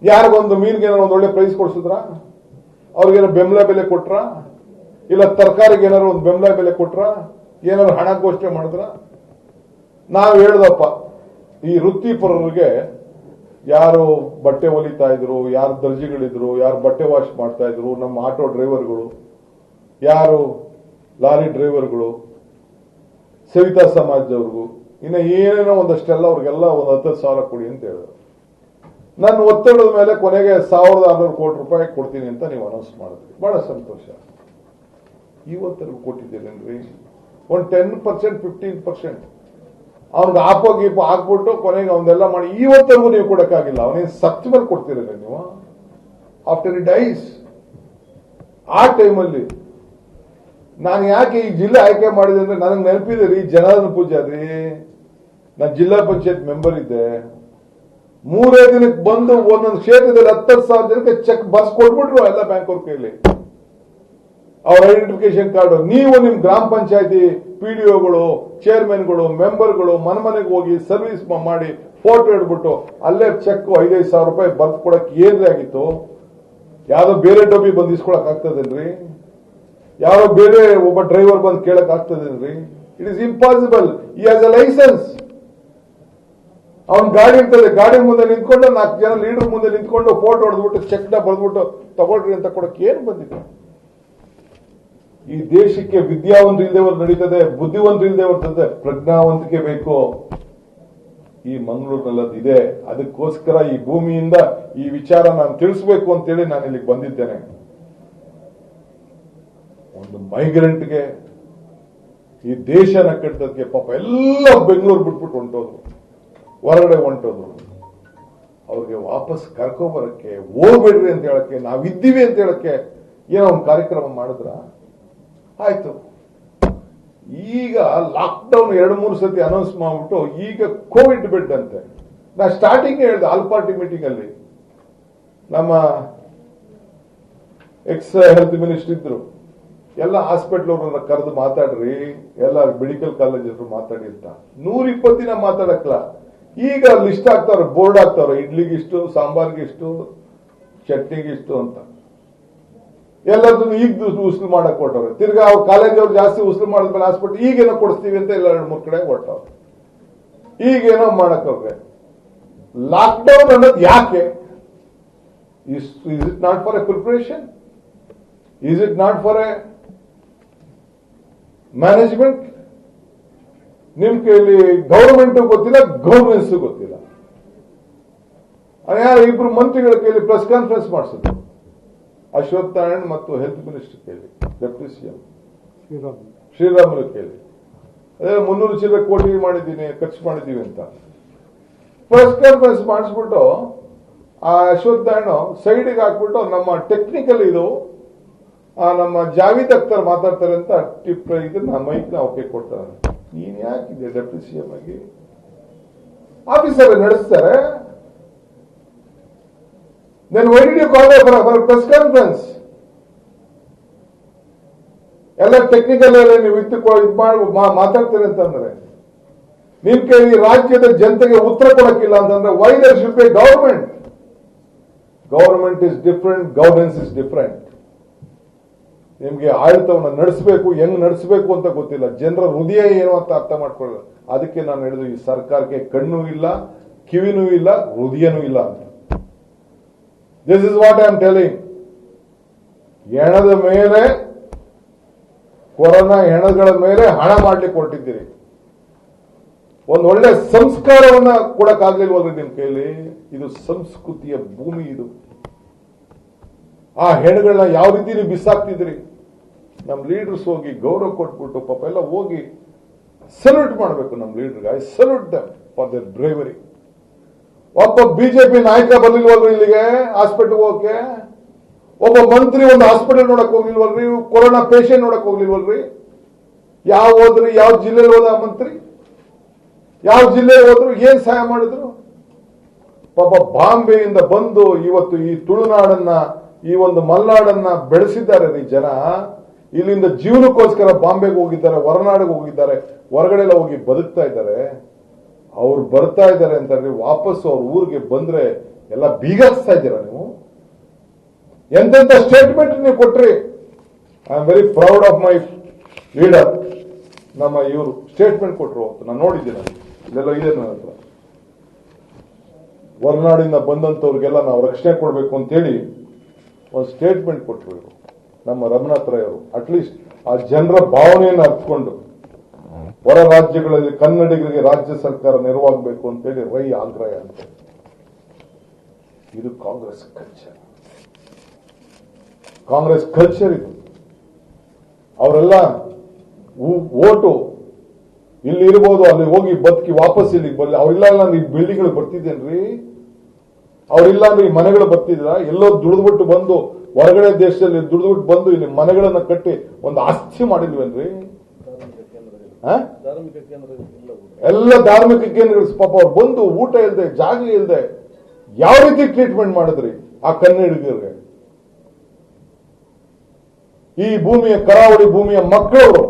ಯಾರಿಗೊಂದು ಮೀನಿಗೆ ಏನಾದ್ರು ಒಂದು ಒಳ್ಳೆ ಪ್ರೈಸ್ ಕೊಡ್ಸಿದ್ರ? ಅವ್ರಿಗೇನೋ ಬೆಂಬಲ ಬೆಲೆ ಕೊಟ್ರ? ಇಲ್ಲ ತರಕಾರಿಗೆ ಏನಾದ್ರು ಒಂದು ಬೆಂಬಲ ಬೆಲೆ ಕೊಟ್ರ? ಏನಾದ್ರು ಹಣ ಘೋಷಣೆ ಮಾಡಿದ್ರ? ನಾವು ಹೇಳ್ದಪ್ಪ, ಈ ವೃತ್ತಿಪರರಿಗೆ ಯಾರು ಬಟ್ಟೆ ಹೊಲಿತಾ ಇದ್ರು, ಯಾರು ದರ್ಜಿಗಳಿದ್ರು, ಯಾರು ಬಟ್ಟೆ ವಾಶ್ ಮಾಡ್ತಾ ಇದ್ರು, ನಮ್ಮ ಆಟೋ ಡ್ರೈವರ್ಗಳು, ಯಾರು ಲಾರಿ ಡ್ರೈವರ್ಗಳು, ಸವಿತಾ ಸಮಾಜದವ್ರಿಗೂ, ಇನ್ನು ಏನೇನೋ ಒಂದಷ್ಟೆಲ್ಲ ಅವ್ರಿಗೆಲ್ಲ ಒಂದು 10,000 ಕೊಡಿ ಅಂತ ಹೇಳಿದ್ರು. ನನ್ನ ಒತ್ತಡದ ಮೇಲೆ ಕೊನೆಗೆ 1,600 ಕೋಟಿ ರೂಪಾಯಿ ಕೊಡ್ತೀನಿ ಅಂತ ನೀವು ಅನೌನ್ಸ್ ಮಾಡಿದ್ರಿ. ಬಹಳ ಸಂತೋಷ. ಇವತ್ತರೆಗೂ ಕೊಟ್ಟಿದ್ದೀರೇನ್ರಿ? ಒಂದು 10%, 15% ಅವ್ನಿಗೆ ಆಪೋ ಗೀಪೋ ಹಾಕ್ಬಿಟ್ಟು ಕೊನೆಗೆ ಅವನ್ನೆಲ್ಲ ಮಾಡಿ ಇವತ್ತರೆಗೂ ನೀವು ಕೊಡಕ್ಕಾಗಿಲ್ಲ. ಅವನೇನು ಸತ್ತ ಮೇಲೆ ಕೊಡ್ತೀರಲ್ಲ ನೀವು, ಆಫ್ಟರ್ ಇಟ್ ಡೈಸ್. ಆ ಟೈಮಲ್ಲಿ ನಾನು ಯಾಕೆ ಈ ಜಿಲ್ಲೆ ಆಯ್ಕೆ ಮಾಡಿದೆ ಅಂದ್ರೆ ನನಗೆ ನೆನಪಿದೆ ರೀ, ಜನಾರ್ದನ ಪೂಜಾರಿ, ನಾನು ಜಿಲ್ಲಾ ಪಂಚಾಯತ್ ಮೆಂಬರ್ ಇದ್ದೆ. 3 ದಿನಕ್ಕೆ ಬಂದು ಒಂದೊಂದು ಕ್ಷೇತ್ರದಲ್ಲಿ 10,000 ಜನಕ್ಕೆ ಚೆಕ್ ಬರ್ಸ್ ಕೊಟ್ಬಿಟ್ರು ಎಲ್ಲ ಬ್ಯಾಂಕ್ ಅವ್ರ ಕೈಲಿ, ಅವ್ರ ಐಡೆಂಟಿಫಿಕೇಶನ್ ಕಾರ್ಡ್. ನೀವು ನಿಮ್ ಗ್ರಾಮ ಪಂಚಾಯತಿ ಪಿಡಿಒಗಳು, ಚೇರ್ಮನ್ಗಳು, ಮೆಂಬರ್ಗಳು ಮನೆಗೆ ಹೋಗಿ ಸರ್ವಿಸ್ ಮಾಡಿ ಫೋಟೋ ಇಡ್ಬಿಟ್ಟು ಅಲ್ಲೇ ಚೆಕ್ 5,000 ರೂಪಾಯಿ ಬರ್ತ್ ಕೊಡಕ್ ಏನ್ರಿ ಆಗಿತ್ತು? ಯಾವ್ದೋ ಬೇರೆ ಡಬ್ಬಿ ಬಂದು ಇಸ್ಕೊಳಕ್ ಆಗ್ತದೇನ್ರಿ? ಯಾರೋ ಬೇರೆ ಒಬ್ಬ ಡ್ರೈವರ್ ಬಂದು ಕೇಳಕ್ ಆಗ್ತದೇನ್ರಿ? It is impossible. He has a licence. ಅವ್ನ್ ಗಾಡಿ ಇರ್ತದೆ, ಗಾಡಿ ಮುಂದೆ ನಿಂತ್ಕೊಂಡು 4 ಜನ ಲೀಡರ್ ಮುಂದೆ ನಿಂತ್ಕೊಂಡು ಫೋಟೋ ಹೊಡೆದ್ಬಿಟ್ಟು ಚೆಕ್ ನ ಬರೆದ್ಬಿಟ್ಟು ತಗೊಳ್ರಿ ಅಂತ ಕೊಡಕ್ ಏನ್ ಬಂದಿದೆ? ಈ ದೇಶಕ್ಕೆ ವಿದ್ಯಾವಂತರು ಇಲ್ದೇವರು ನಡೀತದೆ, ಬುದ್ಧಿವಂತರು ಇಲ್ದೇ ಬರ್ತದೆ, ಪ್ರಜ್ಞಾವಂತಿಕೆ ಬೇಕು. ಈ ಮಂಗಳೂರಿನಲ್ಲಿ ಅದಿದೆ. ಅದಕ್ಕೋಸ್ಕರ ಈ ಭೂಮಿಯಿಂದ ಈ ವಿಚಾರ ನಾನು ತಿಳಿಸಬೇಕು ಅಂತೇಳಿ ನಾನು ಇಲ್ಲಿಗೆ ಬಂದಿದ್ದೇನೆ. ಒಂದು ಮೈಗ್ರೆಂಟ್ಗೆ ಈ ದೇಶನ ಕಟ್ಟೋದಕ್ಕೆ ಪಾಪ ಎಲ್ಲ ಬೆಂಗಳೂರು ಬಿಟ್ಬಿಟ್ಟು ಹೊಂಟೋದ್ರು, ಹೊರಗಡೆ ಹೊಂಟೋದ್ರು. ಅವ್ರಿಗೆ ವಾಪಸ್ ಕರ್ಕೊಬರಕ್ಕೆ, ಹೋಗ್ಬೇಡ್ರಿ ಅಂತ ಹೇಳಕ್ಕೆ, ನಾವಿದ್ದೀವಿ ಅಂತ ಹೇಳಕ್ಕೆ ಏನೋ ಒಂದು ಕಾರ್ಯಕ್ರಮ ಮಾಡಿದ್ರ? ಆಯ್ತು. ಈಗ ಲಾಕ್ಡೌನ್ 2-3 ಸತಿ ಅನೌನ್ಸ್ ಮಾಡ್ಬಿಟ್ಟು ಈಗ ಕೋವಿಡ್ ಬೆಡ್ ಅಂತೆ. ನಾ ಸ್ಟಾರ್ಟಿಂಗ್ ಹೇಳಿದೆ ಆಲ್ ಪಾರ್ಟಿ ಮೀಟಿಂಗ್ ಅಲ್ಲಿ, ನಮ್ಮ ಎಕ್ಸ್ ಹೆಲ್ತ್ ಮಿನಿಸ್ಟರ್ ಇದ್ರು, ಎಲ್ಲ ಹಾಸ್ಪಿಟಲ್ ಅವ್ರನ್ನ ಕರೆದು ಮಾತಾಡ್ರಿ, ಎಲ್ಲ ಮೆಡಿಕಲ್ ಕಾಲೇಜ್ ಮಾತಾಡಿ ಅಂತ. 120 ದಿನ ಮಾತಾಡಕ್ಲ. ಈಗ ಲಿಸ್ಟ್ ಆಗ್ತಾವ್ರೆ, ಬೋರ್ಡ್ ಆಗ್ತಾವ್ರೆ, ಇಡ್ಲಿಗಿಷ್ಟು, ಸಾಂಬಾರ್ಗಿಷ್ಟು, ಚಟ್ನಿಗಿಷ್ಟು ಅಂತ. ಎಲ್ಲದನ್ನು ಈಗ ಉಸುಲು ಮಾಡಕ್ ಕೊಟ್ಟವ್ರೆ. ತಿರ್ಗಾ ಅವ್ರ ಕಾಲೇಜ್ ಅವ್ರು ಜಾಸ್ತಿ ಉಸುಲು ಮಾಡಿದ್ಮೇಲೆ ಹಾಸ್ಪಿಟಲ್ ಈಗೇನೋ ಕೊಡಿಸ್ತೀವಿ ಅಂತ ಎಲ್ಲ 2-3 ಕಡೆ ಕೊಟ್ಟವ್ರೆ. ಈಗೇನೋ ಮಾಡಕ್ಕವ್ರೆ. ಲಾಕ್ಡೌನ್ ಅನ್ನೋದು ಯಾಕೆ? Is it not for A preparation? Is it not for A management? ನಿಮ್ ಕೈಲಿ ಗವರ್ಮೆಂಟ್ ಗೊತ್ತಿಲ್ಲ, ಗವರ್ನೆನ್ಸ್ ಗೊತ್ತಿಲ್ಲ. ಯಾರು 2 ಮಂತ್ರಿಗಳ ಕೈಲಿ ಪ್ರೆಸ್ ಕಾನ್ಫರೆನ್ಸ್ ಮಾಡಿಸಿದ್ರು, ಅಶ್ವಥ್ ನಾರಾಯಣ್ ಮತ್ತು ಹೆಲ್ತ್ ಮಿನಿಸ್ಟರ್ ಕೈಲಿ, ಡೆಪ್ಯೂಟಿ ಸಿಎಂ ಶ್ರೀರಾಮುಲು ಕೈಲಿ. ಅದೇ 300 ಚಿಲ್ಲರೆ ಕೋಟಿ ಮಾಡಿದ್ದೀನಿ, ಖರ್ಚು ಮಾಡಿದ್ದೀವಿ ಅಂತ ಪ್ರೆಸ್ ಕಾನ್ಫರೆನ್ಸ್ ಮಾಡಿಸ್ಬಿಟ್ಟು ಆ ಅಶ್ವಥ್ ನಾರಾಯಣ್ ಸೈಡ್ಗೆ ಹಾಕ್ಬಿಟ್ಟು ನಮ್ಮ ಟೆಕ್ನಿಕಲ್ ಇದು ನಮ್ಮ ಜಾವೀದ್ ಅಖ್ತರ್ ಮಾತಾಡ್ತಾರೆ ಅಂತ ಟಿಪ್ ಇದನ್ನ ಮೈಕ್ ನ ಅವಕ್ಕೆ ಕೊಡ್ತಾರೆ. ನೀನ್ ಯಾಕಿದೆ ಡೆಪ್ಯೂಟಿ ಸಿಎಂ ಆಗಿ? ಆಫೀಸರ್ ನಡೆಸ್ತಾರೆ. Then why did you call for a press conference? ಎಲ್ಲ ಟೆಕ್ನಿಕಲ್ ನೀವು ಮಾತಾಡ್ತೀರಿ ಅಂತಂದ್ರೆ, ನಿಮ್ ಕೈಲಿ ರಾಜ್ಯದ ಜನತೆಗೆ ಉತ್ತರ ಕೊಡಕ್ಕಿಲ್ಲ ಅಂತಂದ್ರೆ why there should be government? Government is different, governance is different. ನಿಮ್ಗೆ ಆಡಳಿತವನ್ನು ನಡೆಸಬೇಕು, ಹೆಂಗ್ ನಡೆಸಬೇಕು ಅಂತ ಗೊತ್ತಿಲ್ಲ, ಜನರ ಹೃದಯ ಏನು ಅಂತ ಅರ್ಥ ಮಾಡ್ಕೊಳ್ಳಲ್ಲ. ಅದಕ್ಕೆ ನಾನು ಹೇಳಿದ್ರು, ಈ ಸರ್ಕಾರಕ್ಕೆ ಕಣ್ಣು ಇಲ್ಲ, ಕಿವಿನೂ ಇಲ್ಲ, ಹೃದಯನೂ ಇಲ್ಲ ಅಂತ. This is what I am telling. ಹೆಣದ ಮೇಲೆ, ಕೊರೋನಾ ಹೆಣಗಳ ಮೇಲೆ ಹಣ ಮಾಡ್ಲಿಕ್ಕೆ ಹೊರಟಿದ್ದೀರಿ. ಒಂದು ಒಳ್ಳೆ ಸಂಸ್ಕಾರವನ್ನ ಕೊಡಕ್ಕಾಗ್ಲಿಲ್ವಲ್ರಿ ನಿಮ್ ಕೈಲಿ? ಇದು ಸಂಸ್ಕೃತಿಯ ಭೂಮಿ. ಇದು ಆ ಹೆಣಗಳನ್ನ ಯಾವ ರೀತಿ ನೀವು ಬಿಸಾಕ್ತಿದ್ರಿ? ನಮ್ ಲೀಡರ್ಸ್ ಹೋಗಿ ಗೌರವ ಕೊಟ್ಬಿಟ್ಟು ಪಾಪ ಎಲ್ಲ ಹೋಗಿ ಸಲ್ಯೂಟ್ ಮಾಡಬೇಕು ನಮ್ ಲೀಡರ್ಗೆ. I salute them for their bravery. ಒಬ್ಬ ಬಿಜೆಪಿ ನಾಯಕ ಬರ್ಲಿಲ್ವಲ್ರಿ ಇಲ್ಲಿಗೆ ಹಾಸ್ಪಿಟಲ್ ಹೋಗಕ್ಕೆ? ಒಬ್ಬ ಮಂತ್ರಿ ಒಂದು ಹಾಸ್ಪಿಟಲ್ ನೋಡಕ್ ಹೋಗ್ಲಿಲ್ವಲ್ರಿ? ಕೊರೋನಾ ಪೇಷಂಟ್ ನೋಡಕ್ ಹೋಗ್ಲಿಲ್ವಲ್ರಿ? ಯಾವ ಹೋದ್ರಿ? ಯಾವ ಜಿಲ್ಲೆಯಲ್ಲಿ ಹೋದ ಮಂತ್ರಿ? ಯಾವ ಜಿಲ್ಲೆ ಹೋದ್ರು? ಏನ್ ಸಹಾಯ ಮಾಡಿದ್ರು? ಪಾಪ ಬಾಂಬೆಯಿಂದ ಬಂದು ಇವತ್ತು ಈ ತುಳುನಾಡನ್ನ, ಈ ಒಂದು ಮಲ್ನಾಡನ್ನ ಬೆಳೆಸಿದ್ದಾರೆ ಈ ಜನ. ಇಲ್ಲಿಂದ ಜೀವನಕ್ಕೋಸ್ಕರ ಬಾಂಬೆಗೆ ಹೋಗಿದ್ದಾರೆ, ಹೊರನಾಡಿಗೆ ಹೋಗಿದ್ದಾರೆ, ಹೊರಗಡೆ ಎಲ್ಲ ಹೋಗಿ ಬದುಕ್ತಾ ಇದ್ದಾರೆ. ಅವ್ರು ಬರ್ತಾ ಇದ್ದಾರೆ ಅಂತಂದ್ರೆ ವಾಪಸ್ ಅವ್ರ ಊರಿಗೆ ಬಂದ್ರೆ ಎಲ್ಲ ಬೀಗಿಸ್ತಾ ಇದ್ದೀರಾ ನೀವು? ಎಂತೆಂತ ಸ್ಟೇಟ್ಮೆಂಟ್ ನೀವು ಕೊಟ್ರಿ. I am very proud of my leader. ನಮ್ಮ ಇವರು ಸ್ಟೇಟ್ಮೆಂಟ್ ಕೊಟ್ಟರು, ನಾನು ನೋಡಿದ್ದೀನಿ, ಇಲ್ಲೆಲ್ಲ ಇದೆ ನನ್ನ ಹತ್ರ. ಹೊರನಾಡಿಂದ ಬಂದಂತವ್ರಿಗೆಲ್ಲ ನಾವು ರಕ್ಷಣೆ ಕೊಡಬೇಕು ಅಂತೇಳಿ ಒಂದು ಸ್ಟೇಟ್ಮೆಂಟ್ ಕೊಟ್ಟರು ನಮ್ಮ ರಮನಾಥ್ ರೈ ಅವರು. ಅಟ್ಲೀಸ್ಟ್ ಆ ಜನರ ಭಾವನೆಯನ್ನು ಅರ್ಥಕೊಂಡು ಹೊರ ರಾಜ್ಯಗಳಲ್ಲಿ ಕನ್ನಡಿಗರಿಗೆ ರಾಜ್ಯ ಸರ್ಕಾರ ನೆರವಾಗಬೇಕು ಅಂತೇಳಿ ರೈ ಆಗ್ರಹ ಅಂತ. ಇದು ಕಾಂಗ್ರೆಸ್ ಕಲ್ಚರ್ ಇದು. ಅವರೆಲ್ಲ ಓಟು ಇಲ್ಲಿ ಇರ್ಬೋದು, ಅಲ್ಲಿ ಹೋಗಿ ಬದುಕಿ ವಾಪಸ್ ಇಲ್ಲಿಗೆ ಬರ್ಲಿ. ಅವ್ರಿಲ್ಲ ಅಂದ್ರೆ ಈ ಬಿಲ್ಡಿಂಗ್ಗಳು ಬರ್ತಿದ್ದೇನ್ರಿ? ಅವ್ರಿಲ್ಲ ಅಂದ್ರೆ ಈ ಮನೆಗಳು ಬರ್ತಿದ್ರ? ಎಲ್ಲೋ ದುಡಿದ್ಬಿಟ್ಟು ಬಂದು ಹೊರಗಡೆ ದೇಶದಲ್ಲಿ ದುಡಿದ್ಬಿಟ್ಟು ಬಂದು ಇಲ್ಲಿ ಮನೆಗಳನ್ನ ಕಟ್ಟಿ ಒಂದು ಆಸ್ತಿ ಮಾಡಿದ್ವೇನ್ರಿ? ಎಲ್ಲ ಧಾರ್ಮಿಕ ಕೇಂದ್ರಗಳು ಪಾಪ ಅವ್ರು ಬಂದು ಊಟ ಇಲ್ಲದೆ ಜಾಗ ಇಲ್ಲದೆ ಯಾವ ರೀತಿ ಟ್ರೀಟ್ಮೆಂಟ್ ಮಾಡಿದ್ರಿ ಆ ಕನ್ನಡಿಗರಿಗೆ? ಈ ಭೂಮಿಯ ಕರಾವಳಿ ಭೂಮಿಯ ಮಕ್ಕಳು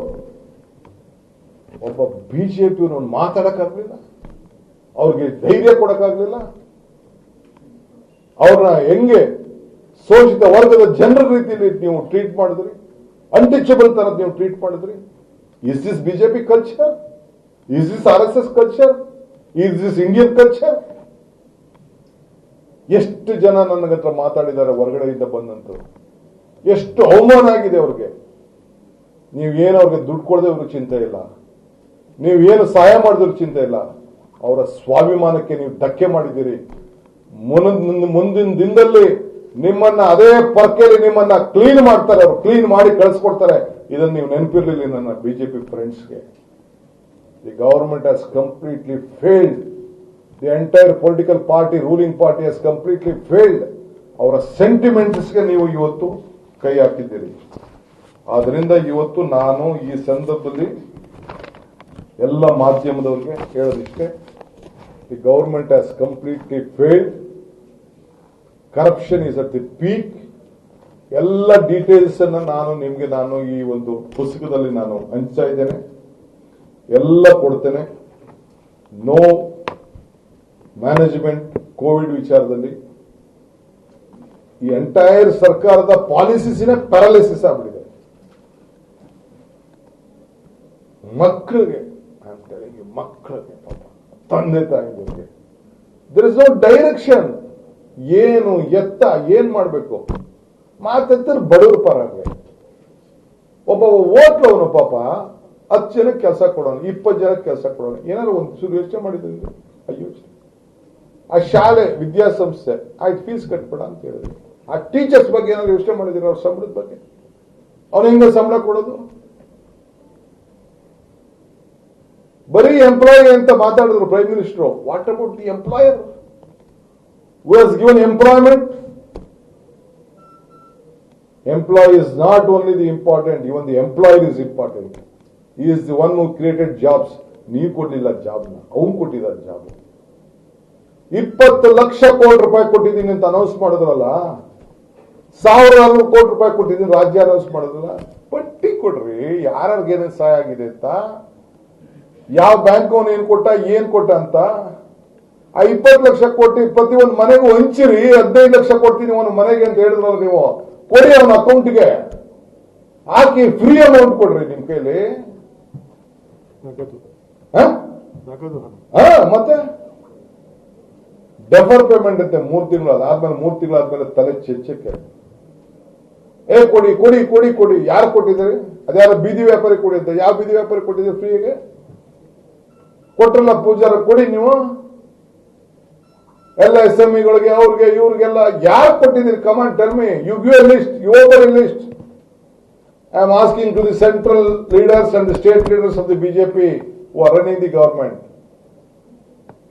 ಒಬ್ಬ ಬಿಜೆಪಿಯವರು ಮಾತಾಡಕ್ಕಾಗ್ಲಿಲ್ಲ, ಅವ್ರಿಗೆ ಧೈರ್ಯ ಕೊಡಕ್ಕಾಗ್ಲಿಲ್ಲ. ಅವ್ರನ್ನ ಹೆಂಗೆ ಶೋಷಿತ ವರ್ಗದ ಜನರ ರೀತಿಯಲ್ಲಿ ನೀವು ಟ್ರೀಟ್ ಮಾಡಿದ್ರಿ, ಅನ್ಟಚಬಲ್ ತರ ನೀವು ಟ್ರೀಟ್ ಮಾಡಿದ್ರಿ. Is this BJP culture? Is this RSS culture? Is this Indian culture? ಎಷ್ಟು ಜನ ನನ್ನ ಹತ್ರ ಮಾತಾಡಿದ್ದಾರೆ ಹೊರಗಡೆಯಿಂದ ಬಂದಂತವ್ರು. ಎಷ್ಟು ಅವಮಾನ ಆಗಿದೆ ಅವ್ರಿಗೆ. ನೀವೇನು ಅವ್ರಿಗೆ ದುಡ್ಡು ಕೊಡದೆ ಅವ್ರಿಗೆ ಚಿಂತೆ ಇಲ್ಲ, ನೀವೇನು ಸಹಾಯ ಮಾಡಿದ್ರು ಚಿಂತೆ ಇಲ್ಲ. ಅವರ ಸ್ವಾಭಿಮಾನಕ್ಕೆ ನೀವು ಧಕ್ಕೆ ಮಾಡಿದ್ದೀರಿ. ಮುಂದಿನ ದಿನದಲ್ಲಿ ನಿಮ್ಮನ್ನ ಅದೇ ಪರ್ಕೆಯಲ್ಲಿ ನಿಮ್ಮನ್ನ ಕ್ಲೀನ್ ಮಾಡ್ತಾರೆ, ಅವರು ಕ್ಲೀನ್ ಮಾಡಿ ಕಳಿಸ್ಕೊಡ್ತಾರೆ. ಇದನ್ನು ನೀವು ನೆನಪಿರ್ಲಿಲ್ಲ ನನ್ನ ಬಿಜೆಪಿ ಫ್ರೆಂಡ್ಸ್ಗೆ. The government has completely failed. The entire political party, ruling party has completely failed. ಅವರ ಸೆಂಟಿಮೆಂಟ್ಸ್ಗೆ ನೀವು ಇವತ್ತು ಕೈ ಹಾಕಿದ್ದೀರಿ. ಆದ್ರಿಂದ ಇವತ್ತು ನಾನು ಈ ಸಂದರ್ಭದಲ್ಲಿ ಎಲ್ಲ ಮಾಧ್ಯಮದವರಿಗೆ ಹೇಳೋದಿಷ್ಟೇ, the government has completely failed. Corruption is at the peak. ಎಲ್ಲ ಡೀಟೇಲ್ಸ್ ಅನ್ನ ನಾನು ಈ ಒಂದು ಪುಸ್ತಕದಲ್ಲಿ ನಾನು ಹಂಚ್ತಾ ಇದ್ದೇನೆ, ಎಲ್ಲ ಕೊಡ್ತೇನೆ. ನೋ ಮ್ಯಾನೇಜ್ಮೆಂಟ್ ಕೋವಿಡ್ ವಿಚಾರದಲ್ಲಿ ಈ ಎಂಟೈರ್ ಸರ್ಕಾರದ ಪಾಲಿಸಿಸಿನ ಪ್ಯಾರಾಲಿಸಿಸ್ ಆಗ್ಬಿಟ್ಟಿದೆ. ಮಕ್ಕಳಿಗೆ ತಂದೆ ತಾಯಿಗಳಿಗೆ ದೇರ್ ಇಸ್ ನೋ ಡೈರೆಕ್ಷನ್. ಏನು ಎತ್ತ ಏನ್ ಮಾಡಬೇಕು ಮಾತಾಡ್ತಾರೆ ಬಡವರು ಪರಾಗ್ರೆ. ಒಬ್ಬ ಹೋಟ್ಲು ಅವನು ಪಾಪ 10 ಜನಕ್ಕೆ ಕೆಲಸ ಕೊಡೋನು, 20 ಜನಕ್ಕೆ ಕೆಲಸ ಕೊಡೋನು. ಏನಾದ್ರು ಒಂದು ಚೂರು ಯೋಚನೆ ಮಾಡಿದ್ರೆ ಅಯ್ಯೋ, ಆ ಶಾಲೆ ವಿದ್ಯಾಸಂಸ್ಥೆ ಆಯ್ತು ಫೀಸ್ ಕಟ್ಬೇಡ ಅಂತ ಹೇಳಿದ್ರು. ಆ ಟೀಚರ್ಸ್ ಬಗ್ಗೆ ಏನಾದ್ರು ಯೋಚನೆ ಮಾಡಿದ್ರೆ ಅವ್ರ ಸಂಬಳದ ಬಗ್ಗೆ ಅವ್ನು ಹೆಂಗ ಸಂಬಳ ಕೊಡೋದು? ಬರೀ ಎಂಪ್ಲಾಯಿ ಅಂತ ಮಾತಾಡಿದ್ರು prime minister. What about the employer who has given employment? Employee is not only the important, even the employer is important. He is the one who created jobs. ನೀವು ಕೊಡ್ಲಿಲ್ಲ ಜಾಬ್ನ, ಅವನು ಕೊಟ್ಟಿದ್ದಾರೆ ಜಾಬ್. 20 ಲಕ್ಷ ಕೋಟಿ ರೂಪಾಯಿ ಕೊಟ್ಟಿದ್ದೀನಿ ಅಂತ ಅನೌನ್ಸ್ ಮಾಡಿದ್ರಲ್ಲ, 1600 ಕೋಟಿ ರೂಪಾಯಿ ಕೊಟ್ಟಿದ್ದೀನಿ ರಾಜ್ಯ ಅನೌನ್ಸ್ ಮಾಡಿದ್ರಲ್ಲ. ಪಟ್ಟಿ ಕೊಡ್ರಿ ಯಾರ್ಯಾರಿಗೆ ಏನೇನು ಸಹಾಯ ಆಗಿದೆ ಅಂತ, ಯಾವ ಬ್ಯಾಂಕ್ ಅವನು ಏನ್ ಕೊಟ್ಟ ಅಂತ. ಆ 20 ಲಕ್ಷ ಕೋಟಿ ಪ್ರತಿಯೊಂದು ಮನೆಗೂ ಹಂಚಿರಿ. 15 ಲಕ್ಷ ಕೊಡ್ತೀನಿ ಒಂದು ಮನೆಗೆ ಅಂತ ಹೇಳಿದ್ರಲ್ಲ ನೀವು, ಕೊಡಿ ಅವನ ಅಕೌಂಟ್ಗೆ ಹಾಕಿ, ಫ್ರೀ ಅಮೌಂಟ್ ಕೊಡ್ರಿ ನಿಮ್ ಕೈಲಿ. ಮತ್ತೆ ಡೆಫರ್ ಪೇಮೆಂಟ್ ಅಂತೆ 3 ತಿಂಗಳು, ಅದಾದ್ಮೇಲೆ 3 ತಿಂಗಳಾದ್ಮೇಲೆ ತಲೆ ಚೆಚ್ಚಕ್ಕೆ ಕೊಡಿ ಕೊಡಿ ಕೊಡಿ ಕೊಡಿ. ಯಾರು ಕೊಟ್ಟಿದ್ದಾರೆ? ಅದ್ಯಾರ ಬೀದಿ ವ್ಯಾಪಾರಿ ಕೊಡಿ ಅಂತ. ಯಾವ ಬೀದಿ ವ್ಯಾಪಾರಿ ಕೊಟ್ಟಿದ್ದಾರೆ ಫ್ರೀಗೆ? ಕೊಟ್ರಲ್ಲ ಪೂಜಾರ, ಕೊಡಿ ನೀವು. ಎಲ್ಲ SMEಗಳಿಗೆ ಅವ್ರಿಗೆ ಇವ್ರಿಗೆಲ್ಲ ಯಾರು ಕೊಟ್ಟಿದ್ದೀರಿ? Command tell me, you give a list, you open a list. I am asking to the central leaders and the state leaders of the BJP who are running the government.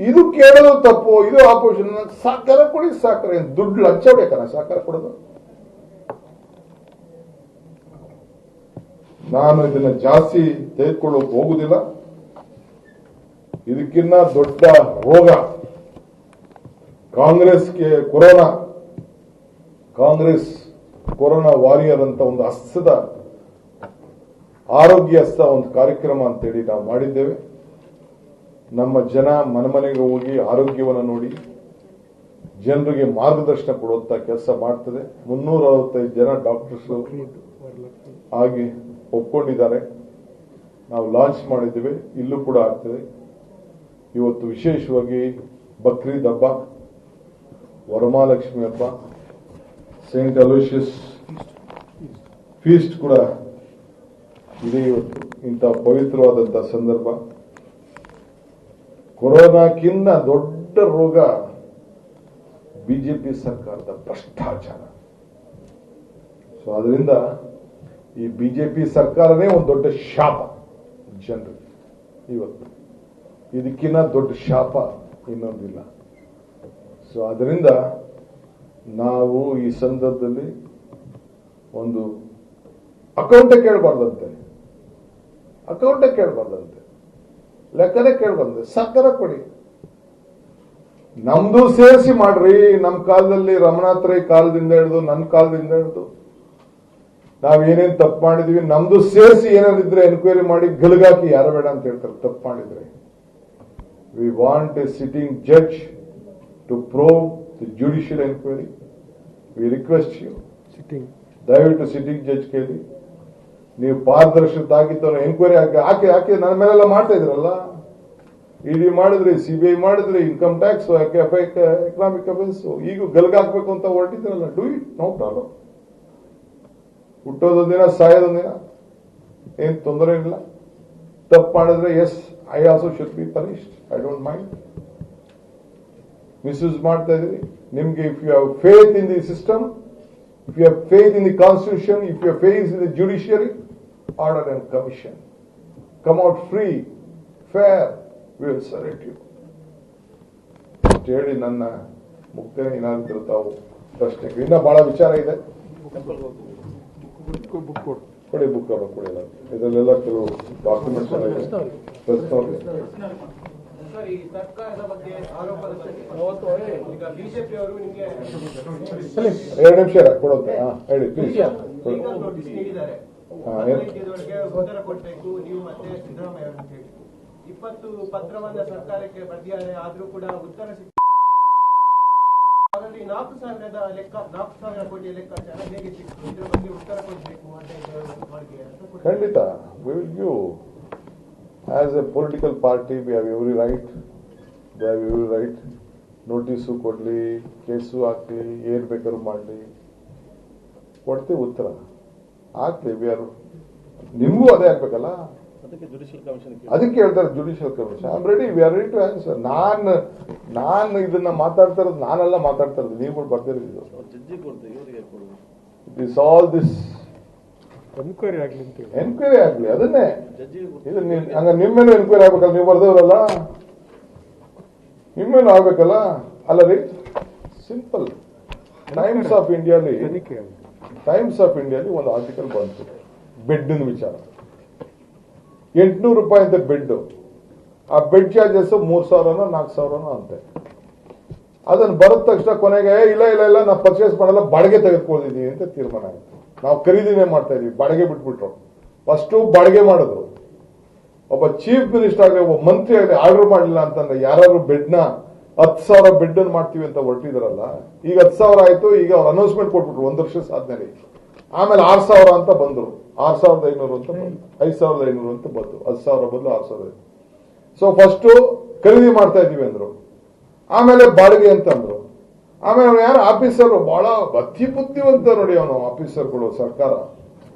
ಇದು ಕೇಳೋದು ತಪ್ಪು, ಇದು ಆಪೋಸಿಷನ್. ಸಹಕಾರ ಕೊಡಿ, ಸಹಕಾರ ದುಡ್ಡು ಲಂಚ ಬೇಕಲ್ಲ ಸಹಕಾರ ಕೊಡೋದು? ನಾನು ಇದನ್ನ ಜಾಸ್ತಿ ತೆಗೆದುಕೊಳ್ಳೋಕೆ ಹೋಗುದಿಲ್ಲ. ಇದಕ್ಕಿನ್ನ ದೊಡ್ಡ ರೋಗ ಕಾಂಗ್ರೆಸ್ಗೆ ಕಾಂಗ್ರೆಸ್ ಕೊರೋನಾ ವಾರಿಯರ್ ಅಂತ ಒಂದು ಹಸ್ತದ ಆರೋಗ್ಯ ಹಸ್ತ ಒಂದು ಕಾರ್ಯಕ್ರಮ ಅಂತೇಳಿ ನಾವು ಮಾಡಿದ್ದೇವೆ. ನಮ್ಮ ಜನ ಮನೆಗೆ ಹೋಗಿ ಆರೋಗ್ಯವನ್ನು ನೋಡಿ ಜನರಿಗೆ ಮಾರ್ಗದರ್ಶನ ಕೊಡುವಂತ ಕೆಲಸ ಮಾಡ್ತದೆ. 365 ಜನ ಡಾಕ್ಟರ್ಸ್ ಆಗಿ ಒಪ್ಕೊಂಡಿದ್ದಾರೆ. ನಾವು ಲಾಂಚ್ ಮಾಡಿದ್ದೇವೆ, ಇಲ್ಲೂ ಕೂಡ ಆಗ್ತದೆ. ಇವತ್ತು ವಿಶೇಷವಾಗಿ ಬಕ್ರೀದ್ ಹಬ್ಬ, ವರಮಹಾಲಕ್ಷ್ಮಿ ಹಬ್ಬ, ಸೇಂಟ್ ಅಲೋಷಿಯಸ್ ಫೀಸ್ಟ್ ಕೂಡ ಇದೆ ಇವತ್ತು. ಇಂಥ ಪವಿತ್ರವಾದಂಥ ಸಂದರ್ಭ. ಕೊರೋನಾಕ್ಕಿಂತ ದೊಡ್ಡ ರೋಗ ಬಿಜೆಪಿ ಸರ್ಕಾರದ ಭ್ರಷ್ಟಾಚಾರ. ಸೊ ಅದರಿಂದ ಈ ಬಿಜೆಪಿ ಸರ್ಕಾರನೇ ಒಂದು ದೊಡ್ಡ ಶಾಪ ಜನರಿಗೆ ಇವತ್ತು. ಇದಕ್ಕಿಂತ ದೊಡ್ಡ ಶಾಪ ಇನ್ನೊಂದಿಲ್ಲ. ಸೊ ಅದರಿಂದ ನಾವು ಈ ಸಂದರ್ಭದಲ್ಲಿ ಒಂದು ಅಕೌಂಟೇ ಕೇಳಬಾರ್ದಂತೆ, ಲೆಕ್ಕನೇ ಕೇಳಬಾರ್ದು. ಸರ್ಕಾರ ಕೊಡಿ, ನಮ್ದು ಸೇರಿಸಿ ಮಾಡ್ರಿ. ನಮ್ಮ ಕಾಲದಲ್ಲಿ ರಮನಾಥ್ ರೈ ಕಾಲದಿಂದ ಹಿಡಿದು ನನ್ನ ಕಾಲದಿಂದ ಹಿಡಿದು ನಾವೇನೇನು ತಪ್ಪು ಮಾಡಿದೀವಿ ನಮ್ದು ಸೇರಿಸಿ ಏನಾರಿದ್ರೆ ಎನ್ಕ್ವೈರಿ ಮಾಡಿ ಗಲ್ಗಾಕಿ. ಯಾರು ಬೇಡ ಅಂತ ಹೇಳ್ತಾರೆ ತಪ್ಪು ಮಾಡಿದ್ರೆ. We want a sitting judge to prove the judicial enquiry. We request you, ದಯವಿಟ್ಟು ಸಿಟಿಂಗ್ ಜಡ್ಜ್ ಕೇಳಿ. ನೀವು ಪಾರದರ್ಶಕತೆ ಆಗಿತ್ತು ಎನ್ಕ್ವೈರಿ ಹಾಕಿ ನನ್ನ ಮೇಲೆಲ್ಲ ಮಾಡ್ತಾ ಇದ್ರಲ್ಲ. ಇಡಿ ಮಾಡಿದ್ರಿ, ಸಿಬಿಐ ಮಾಡಿದ್ರಿ, ಇನ್ಕಮ್ ಟ್ಯಾಕ್ಸ್, ಎಕನಾಮಿಕ್ ಅಫೆನ್ಸ್, ಈಗ ಗಲ್ಗಾಕ್ಬೇಕು ಅಂತ ಹೊರಟಿದ್ರಲ್ಲ. Do it, no problem. ಹುಟ್ಟೋದೊಂದಿನ ಸಾಯೋದೊಂದಿನ ಏನ್ ತೊಂದರೆ ಇಲ್ಲ. ತಪ್ಪು ಮಾಡಿದ್ರೆ yes, I also should be punished. I don't mind. Misuse ಮಾಡ್ತಾ ಇದ್ರಿ. ನಿಮ್ಗೆ if you have faith in the system, if you have faith in the constitution, if you have faith in the judiciary, order and commission, come out free, fair, we will select you. ಹೇಳಿ ನನ್ನ ಮುಕ್ತೇನೆ. ಏನಾದ್ರು ತಾವು ಪ್ರಶ್ನೆ ಇನ್ನ ಬಹಳ ವಿಚಾರ ಇದೆ. ಕೊಡಿ ಬುಕ್ ಕೊಡಿ. ಇದರಲ್ಲೆಲ್ಲ ಕೆಲವು ಡಾಕ್ಯುಮೆಂಟ್ಸ್ ಎಲ್ಲ ಇದೆ. ಸರ್, ಈ ಸರ್ಕಾರದ ಬಗ್ಗೆ ಈಗ ಬಿಜೆಪಿ ಅವರು ನಿಮಗೆ 2 ನಿಮಿಷ ಕೊಡುತ್ತೆ. ಹೇಳಿ ಪ್ಲೀಸ್. ಲೀಗಲ್ ನೋಟಿಸ್ ನೀಡಿದ್ದಾರೆ. ಇದರೊಳಗೆ ಉತ್ತರ ಕೊಡಬೇಕು ನೀವು ಮತ್ತೆ ಸಿದ್ದರಾಮಯ್ಯ ಅವರು ಅಂತ ಹೇಳಿ 20 ಪತ್ರವನ್ನ ಸರ್ಕಾರಕ್ಕೆ ಬರೆದಿದ್ದಾರೆ. ಆದ್ರೂ ಕೂಡ ಉತ್ತರ ಹಾಗಾಗಿ 4,000 ಕೋಟಿಯ ಲೆಕ್ಕಾಚಾರ ಹೇಗೆ ಸಿಕ್ತು? ಇದರ ಬಗ್ಗೆ ಉತ್ತರ ಕೊಡಬೇಕು ಅಂತ ಖಂಡಿತ. We will give. As a political party, we have every right. They have every right. Notice ಕೊಡ್ಲಿ, ಕೇಸು ಹಾಕ್ಲಿ, ಏನ್ ಬೇಕಾದ್ರೂ ಮಾಡ್ಲಿ, ಕೊಡ್ತೀವಿ ಉತ್ತರ ಹಾಕ್ಲಿ. ನಿಮ್ಗೂ ಅದೇ ಆಗ್ಬೇಕಲ್ಲ, ಅದಕ್ಕೆ ಹೇಳ್ತಾರೆ judicial commission. I am ready, we are ready to answer. ನಾನು ಇದನ್ನ ಮಾತಾಡ್ತಾ ಇರೋದು ನಾನೆಲ್ಲ ಮಾತಾಡ್ತಾ ಇರೋದು, ನೀವುಗಳು ಬರ್ತಿರೋದು. It is all this enquiry ಆಗ್ಲಿ. ಅದನ್ನೇ ಇದು ಹಂಗ ನಿಮ್ಮೇನು ಎನ್ಕ್ವೈರಿ ಆಗ್ಬೇಕಲ್ಲ. ನೀವು ಬರ್ದವ್ರಲ್ಲ, ನಿಮ್ಮೇನು ಆಗ್ಬೇಕಲ್ಲ. ಅಲ್ಲ ರೀ, ಸಿಂಪಲ್. ಟೈಮ್ಸ್ ಆಫ್ ಇಂಡಿಯಾಲಿ ಒಂದು ಆರ್ಟಿಕಲ್ ಬಂತು ಬೆಡ್ನ ವಿಚಾರ. 800 ರೂಪಾಯಿ ಅಂತ ಬೆಡ್. ಆ ಬೆಡ್ ಚಾರ್ಜಸ್ 3,000 4,000 ಅಂತೆ. ಅದನ್ನ ಬರದ ತಕ್ಷಣ ಕೊನೆಗೆ ಇಲ್ಲ ನಾವು ಪರ್ಚೇಸ್ ಮಾಡಲ್ಲ, ಬಾಡಿಗೆ ತೆಗೆದುಕೊಂಡಿದೀವಿ ಅಂತ ತೀರ್ಮಾನ ಆಯ್ತು. ನಾವು ಖರೀದಿನೇ ಮಾಡ್ತಾ ಇದೀವಿ, ಬಾಡಿಗೆ ಬಿಟ್ಬಿಟ್ರು. ಫಸ್ಟ್ ಬಾಡಿಗೆ ಮಾಡಿದ್ರು. ಒಬ್ಬ ಚೀಫ್ ಮಿನಿಸ್ಟರ್ ಆಗಲಿ, ಒಬ್ಬ ಮಂತ್ರಿ ಆಗಲಿ ಆರ್ಡರ್ ಮಾಡಲಿಲ್ಲ ಅಂತಂದ್ರೆ ಯಾರು ಬೆಡ್ನ 10,000 ಬೆಡ್ ಅನ್ನು ಮಾಡ್ತೀವಿ ಅಂತ ಹೊರಟಿದ್ರಲ್ಲ. ಈಗ 10,000 ಆಯ್ತು. ಈಗ ಅವ್ರು ಅನೌನ್ಸ್ಮೆಂಟ್ ಕೊಟ್ಬಿಟ್ರು 1 ವರ್ಷ ಆದ್ಮೇಲೆ. ಆಮೇಲೆ 6,000 ಅಂತ ಬಂದ್ರು, 6,500 ಅಂತ ಬಂದ್ರು, 5,500 ಅಂತ ಬಂದ್ರು. 10,000 ಬದಲು 6,000. ಸೊ ಫಸ್ಟ್ ಖರೀದಿ ಮಾಡ್ತಾ ಇದೀವಿ ಅಂದ್ರು, ಆಮೇಲೆ ಬಾಡಿಗೆ ಅಂತ ಅಂದ್ರು. ಆಮೇಲೆ ಅವ್ನು ಯಾರು ಆಫೀಸರ್, ಬಹಳ ಅತಿ ಬುದ್ಧಿವಂತ ನೋಡಿ ಅವನು ಆಫೀಸರ್ಗಳು, ಸರ್ಕಾರ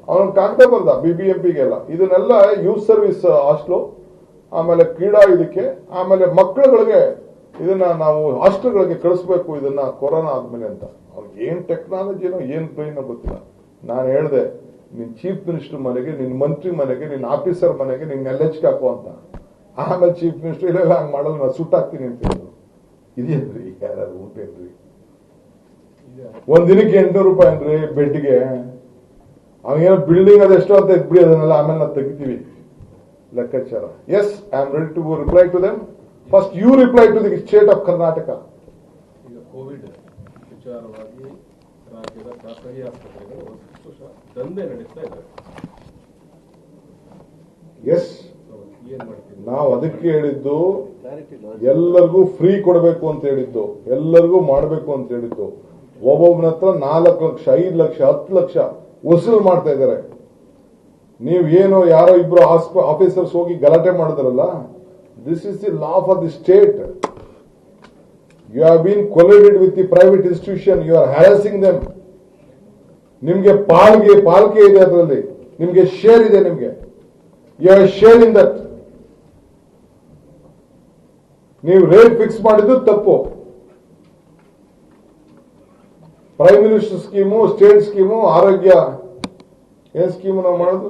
ಅವನು ಕಾಗ್ದ ಬರ್ದ BBMPಗೆಲ್ಲ. ಇದನ್ನೆಲ್ಲ ಯೂತ್ ಸರ್ವಿಸ್ ಹಾಸ್ಟೆಲ್, ಆಮೇಲೆ ಕ್ರೀಡಾ ಇದಕ್ಕೆ, ಆಮೇಲೆ ಮಕ್ಕಳುಗಳಿಗೆ ಇದನ್ನ ನಾವು ಹಾಸ್ಟೆಲ್ಗಳಿಗೆ ಕಳಿಸ್ಬೇಕು ಇದನ್ನ ಕೊರೋನಾ ಆದ್ಮೇಲೆ ಅಂತ. ಅವ್ರಿಗೆ ಏನ್ ಟೆಕ್ನಾಲಜಿನೋ ಏನ್ ಬ್ರೈನ್ ಗೊತ್ತಿಲ್ಲ. ನಾನು ಹೇಳ್ದೆ, ನಿನ್ ಚೀಫ್ ಮಿನಿಸ್ಟರ್ ಮನೆಗೆ, ನಿನ್ ಮಂತ್ರಿ ಮನೆಗೆ, ನಿನ್ ಆಫೀಸರ್ ಮನೆಗೆ ನಿನ್ LHK ಹಾಕೋ ಅಂತ. ಆಮೇಲೆ ಚೀಫ್ ಮಿನಿಸ್ಟರ್ ಇಲ್ಲ ಹಂಗ್ ಮಾಡಲ್ಲ, ನಾನು ಸುಟ್ಟಾಕ್ತೀನಿ ಅಂತ ಹೇಳಿದ್ರು. ಇದೇನ್ರಿ ಯಾರು ಊಟೇನ್ರಿ? ಒಂದಿನಕ್ಕೆ 800 ರೂಪಾಯಿ ಅಂದ್ರೆ ಬೆಡ್ಗೆ. ಅವನೇನೋ ಬಿಲ್ಡಿಂಗ್ ಅದೆಷ್ಟೋ ಅಂತ ಇದ್ಬಿಡಿ, ಅದನ್ನೆಲ್ಲ ಆಮೇಲೆ ನಾವು ತೆಗಿತೀವಿ ಲೆಕ್ಕಾಚಾರ. Yes, I am ready to reply to them. First you reply to the state of Karnataka. ಈಗ ಕೋವಿಡ್ ವಿಚಾರವಾಗಿ ರಾಜ್ಯದ ಖಾಸಗಿ ಆಸ್ಪತ್ರೆಗಳು ದಂಧೆ ನಡೆಸ್ತಾ ಇದ್ದಾರೆ. ಎಸ್, ನಾವು ಅದಕ್ಕೆ ಹೇಳಿದ್ದು ಎಲ್ಲರಿಗೂ ಫ್ರೀ ಕೊಡಬೇಕು ಅಂತ ಹೇಳಿದ್ದು, ಎಲ್ಲರಿಗೂ ಮಾಡಬೇಕು ಅಂತ ಹೇಳಿದ್ದು. ಒಬ್ಬೊಬ್ಬನ ಹತ್ರ 4 ಲಕ್ಷ 5 ಲಕ್ಷ 10 ಲಕ್ಷ ವಸೂಲು ಮಾಡ್ತಾ ಇದ್ದಾರೆ. ನೀವು ಏನೋ ಯಾರೋ ಇಬ್ರು ಆಫೀಸರ್ಸ್ ಹೋಗಿ ಗಲಾಟೆ ಮಾಡಿದ್ರಲ್ಲ, this is the law for the state. You have been colluded with the private institution, you are harassing them. ನಿಮ್ಗೆ ಪಾಲ್ಕೆ ಇದೆ, ಅದರಲ್ಲಿ ನಿಮ್ಗೆ ಶೇರ್ ಇದೆ, ನಿಮ್ಗೆ you have share in that. ನೀವು ರೇಟ್ ಫಿಕ್ಸ್ ಮಾಡಿದ್ದು ತಪ್ಪು. Prime minister scheme, state scheme, ಆರೋಗ್ಯ ಏನ್ ಸ್ಕೀಮು ನಾವು ಮಾಡೋದು?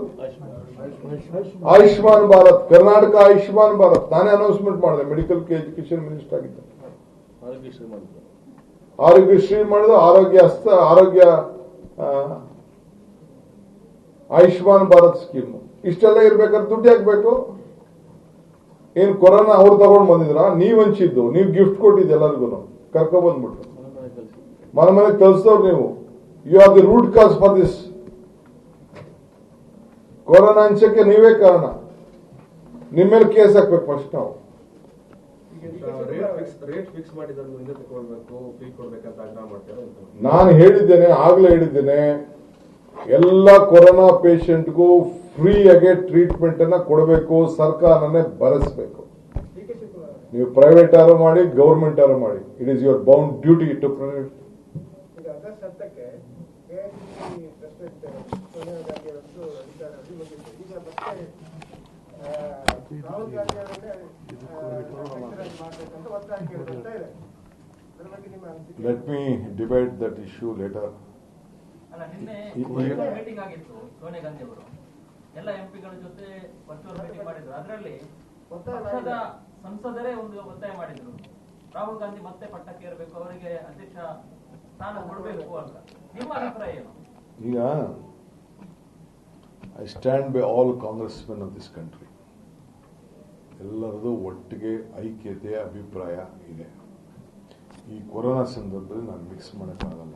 ಆಯುಷ್ಮಾನ್ ಭಾರತ್, ಕರ್ನಾಟಕ ಆಯುಷ್ಮಾನ್ ಭಾರತ್ ನಾನೇ ಅನೌನ್ಸ್ಮೆಂಟ್ ಮಾಡಿದೆ. ಮೆಡಿಕಲ್ ಎಜುಕೇಶನ್ ಮಿನಿಸ್ಟರ್ ಆಗಿದ್ದೆ. ಆರೋಗ್ಯಶ್ರೀ ಮಾಡಿದ್ರು, ಆರೋಗ್ಯ ಆಯುಷ್ಮಾನ್ ಭಾರತ್ ಸ್ಕೀಮು. ಇಷ್ಟೆಲ್ಲ ಇರ್ಬೇಕಾದ್ರೆ ದುಡ್ಡು ಹಾಕ್ಬೇಕು. ಏನ್ ಕೊರೋನಾ ಅವ್ರು ತಗೊಂಡ್ ಬಂದಿದ್ರ? ನೀವ್ ಹಂಚಿದ್ದು, ನೀವ್ ಗಿಫ್ಟ್ ಕೊಟ್ಟಿದ್ದು ಎಲ್ಲರಿಗೂ ಕರ್ಕೊಂಡ್ ಬಂದ್ಬಿಟ್ಟು ಮನೆ ಕಲ್ಸದವ್ರು ನೀವು. You are the root cause for this. Corona ಹಂಚಕ್ಕೆ ನೀವೇ ಕಾರಣ. ನಿಮ್ಮ ಮೇಲೆ ಕೇಸ್ ಹಾಕ್ಬೇಕು ಫಸ್ಟ್ ನಾವು. ನಾನು ಹೇಳಿದ್ದೇನೆ, ಆಗ್ಲೇ ಹೇಳಿದ್ದೇನೆ, ಎಲ್ಲ ಕೊರೋನಾ ಪೇಷಂಟ್ಗೂ ಫ್ರೀಯಾಗಿ ಟ್ರೀಟ್ಮೆಂಟ್ ಅನ್ನ ಕೊಡಬೇಕು, ಸರ್ಕಾರನೇ ಭರಿಸಬೇಕು. ನೀವು ಪ್ರೈವೇಟ್ ಆರು ಮಾಡಿ, ಗವರ್ಮೆಂಟ್ ಆರು ಮಾಡಿ, it is your bound duty to protect. Let me debate that issue later. ಅಲ್ಲ, ನಿನ್ನೆ ಮೀಟಿಂಗ್ ಆಗಿತ್ತು. ಸೋನಿಯಾ ಗಾಂಧಿ ಅವರು ಎಲ್ಲ ಎಂಪಿಗಳ ಜೊತೆ ವರ್ಚುವಲ್ ಮೀಟಿಂಗ್ ಮಾಡಿದ್ರು. ಅದರಲ್ಲಿ ಪಕ್ಷದ ಸಂಸದರೇ ಒಂದು ಒತ್ತಾಯ ಮಾಡಿದ್ರು, ರಾಹುಲ್ ಗಾಂಧಿ ಮತ್ತೆ ಪಟ್ಟಕ್ಕೆ ಏರಬೇಕು, ಅವರಿಗೆ ಅಧ್ಯಕ್ಷ ಸ್ಥಾನ ಕೊಡಬೇಕು ಅಂತ. ನಿಮ್ಮ ಅಭಿಪ್ರಾಯ ಏನು? ಈಗ I stand by all Congress men of this country. ಎಲ್ಲರದು ಒಟ್ಟಿಗೆ ಐಕ್ಯತೆಯ ಅಭಿಪ್ರಾಯ ಇದೆ. ಈ ಕೊರೋನಾ ಸಂದರ್ಭದಲ್ಲಿ ನಾನು ಮಿಕ್ಸ್ ಮಾಡೋಕ್ಕಾಗಲ್ಲ.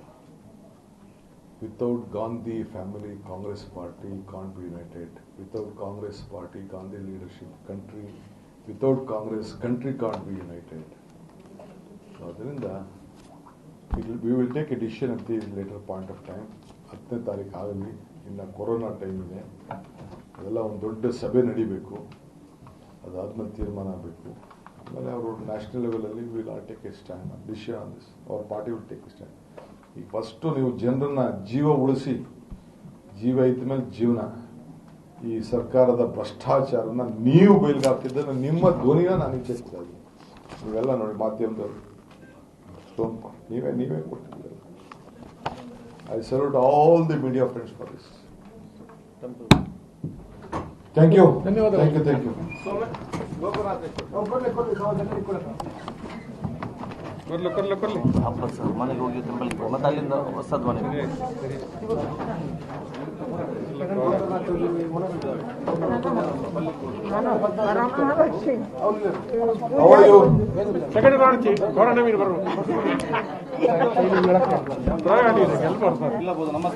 Without Gandhi family, Congress party can't be united. Without Congress party, Gandhi leadership, country, without Congress country can't be united. ಅದರಿಂದ we will take a decision at the later point of time. 10ನೇ ತಾರೀಕು ಆಗಲಿ, ಇನ್ನು ಕೊರೋನಾ ಟೈಮ್ ಇದೆ. ಅದೆಲ್ಲ ಒಂದು ದೊಡ್ಡ ಸಭೆ ನಡೀಬೇಕು, ಅದಾದ್ಮೇಲೆ ತೀರ್ಮಾನ ಆಗಬೇಕು. ಆಮೇಲೆ ಅವರು ನ್ಯಾಷನಲ್ ಲೆವೆಲಲ್ಲಿ will not take A stand decision on this. Hour party will take A stand. ಈಗ ಫಸ್ಟು ನೀವು ಜನರನ್ನ ಜೀವ ಉಳಿಸಿ, ಜೀವ ಇದ್ದ ಮೇಲೆ ಜೀವನ. ಈ ಸರ್ಕಾರದ ಭ್ರಷ್ಟಾಚಾರನ ನೀವು ಬಯಲ್ಗಾಗ್ತಿದ್ದರೆ ನಿಮ್ಮ ಧ್ವನಿನ ನಾನು ಇಚ್ಛಿಸ್ತಾ ಇದ್ದೀನಿ. ನೀವೆಲ್ಲ ನೋಡಿ ಮಾಧ್ಯಮದವರು ನೀವೇ ಕೊಟ್ಟಿದ್ದೀರ. I salute all the media friends for this. Thank you. ಧನ್ಯವಾದ. Thank you. ವಾಪಸ್ ಮನೆಗೆ ಹೋಗಿ ಮತ್ತೆ ಅಲ್ಲಿಂದ ಹೊಸದ್ ಮನೆಗೆ ಸೆಕೆಂಡ್ ಮಾಡ್ತಿ ಕೊರೋನಾ ಮೀನು ಬರುವ ಇಲ್ಲ ನಮ್ಮ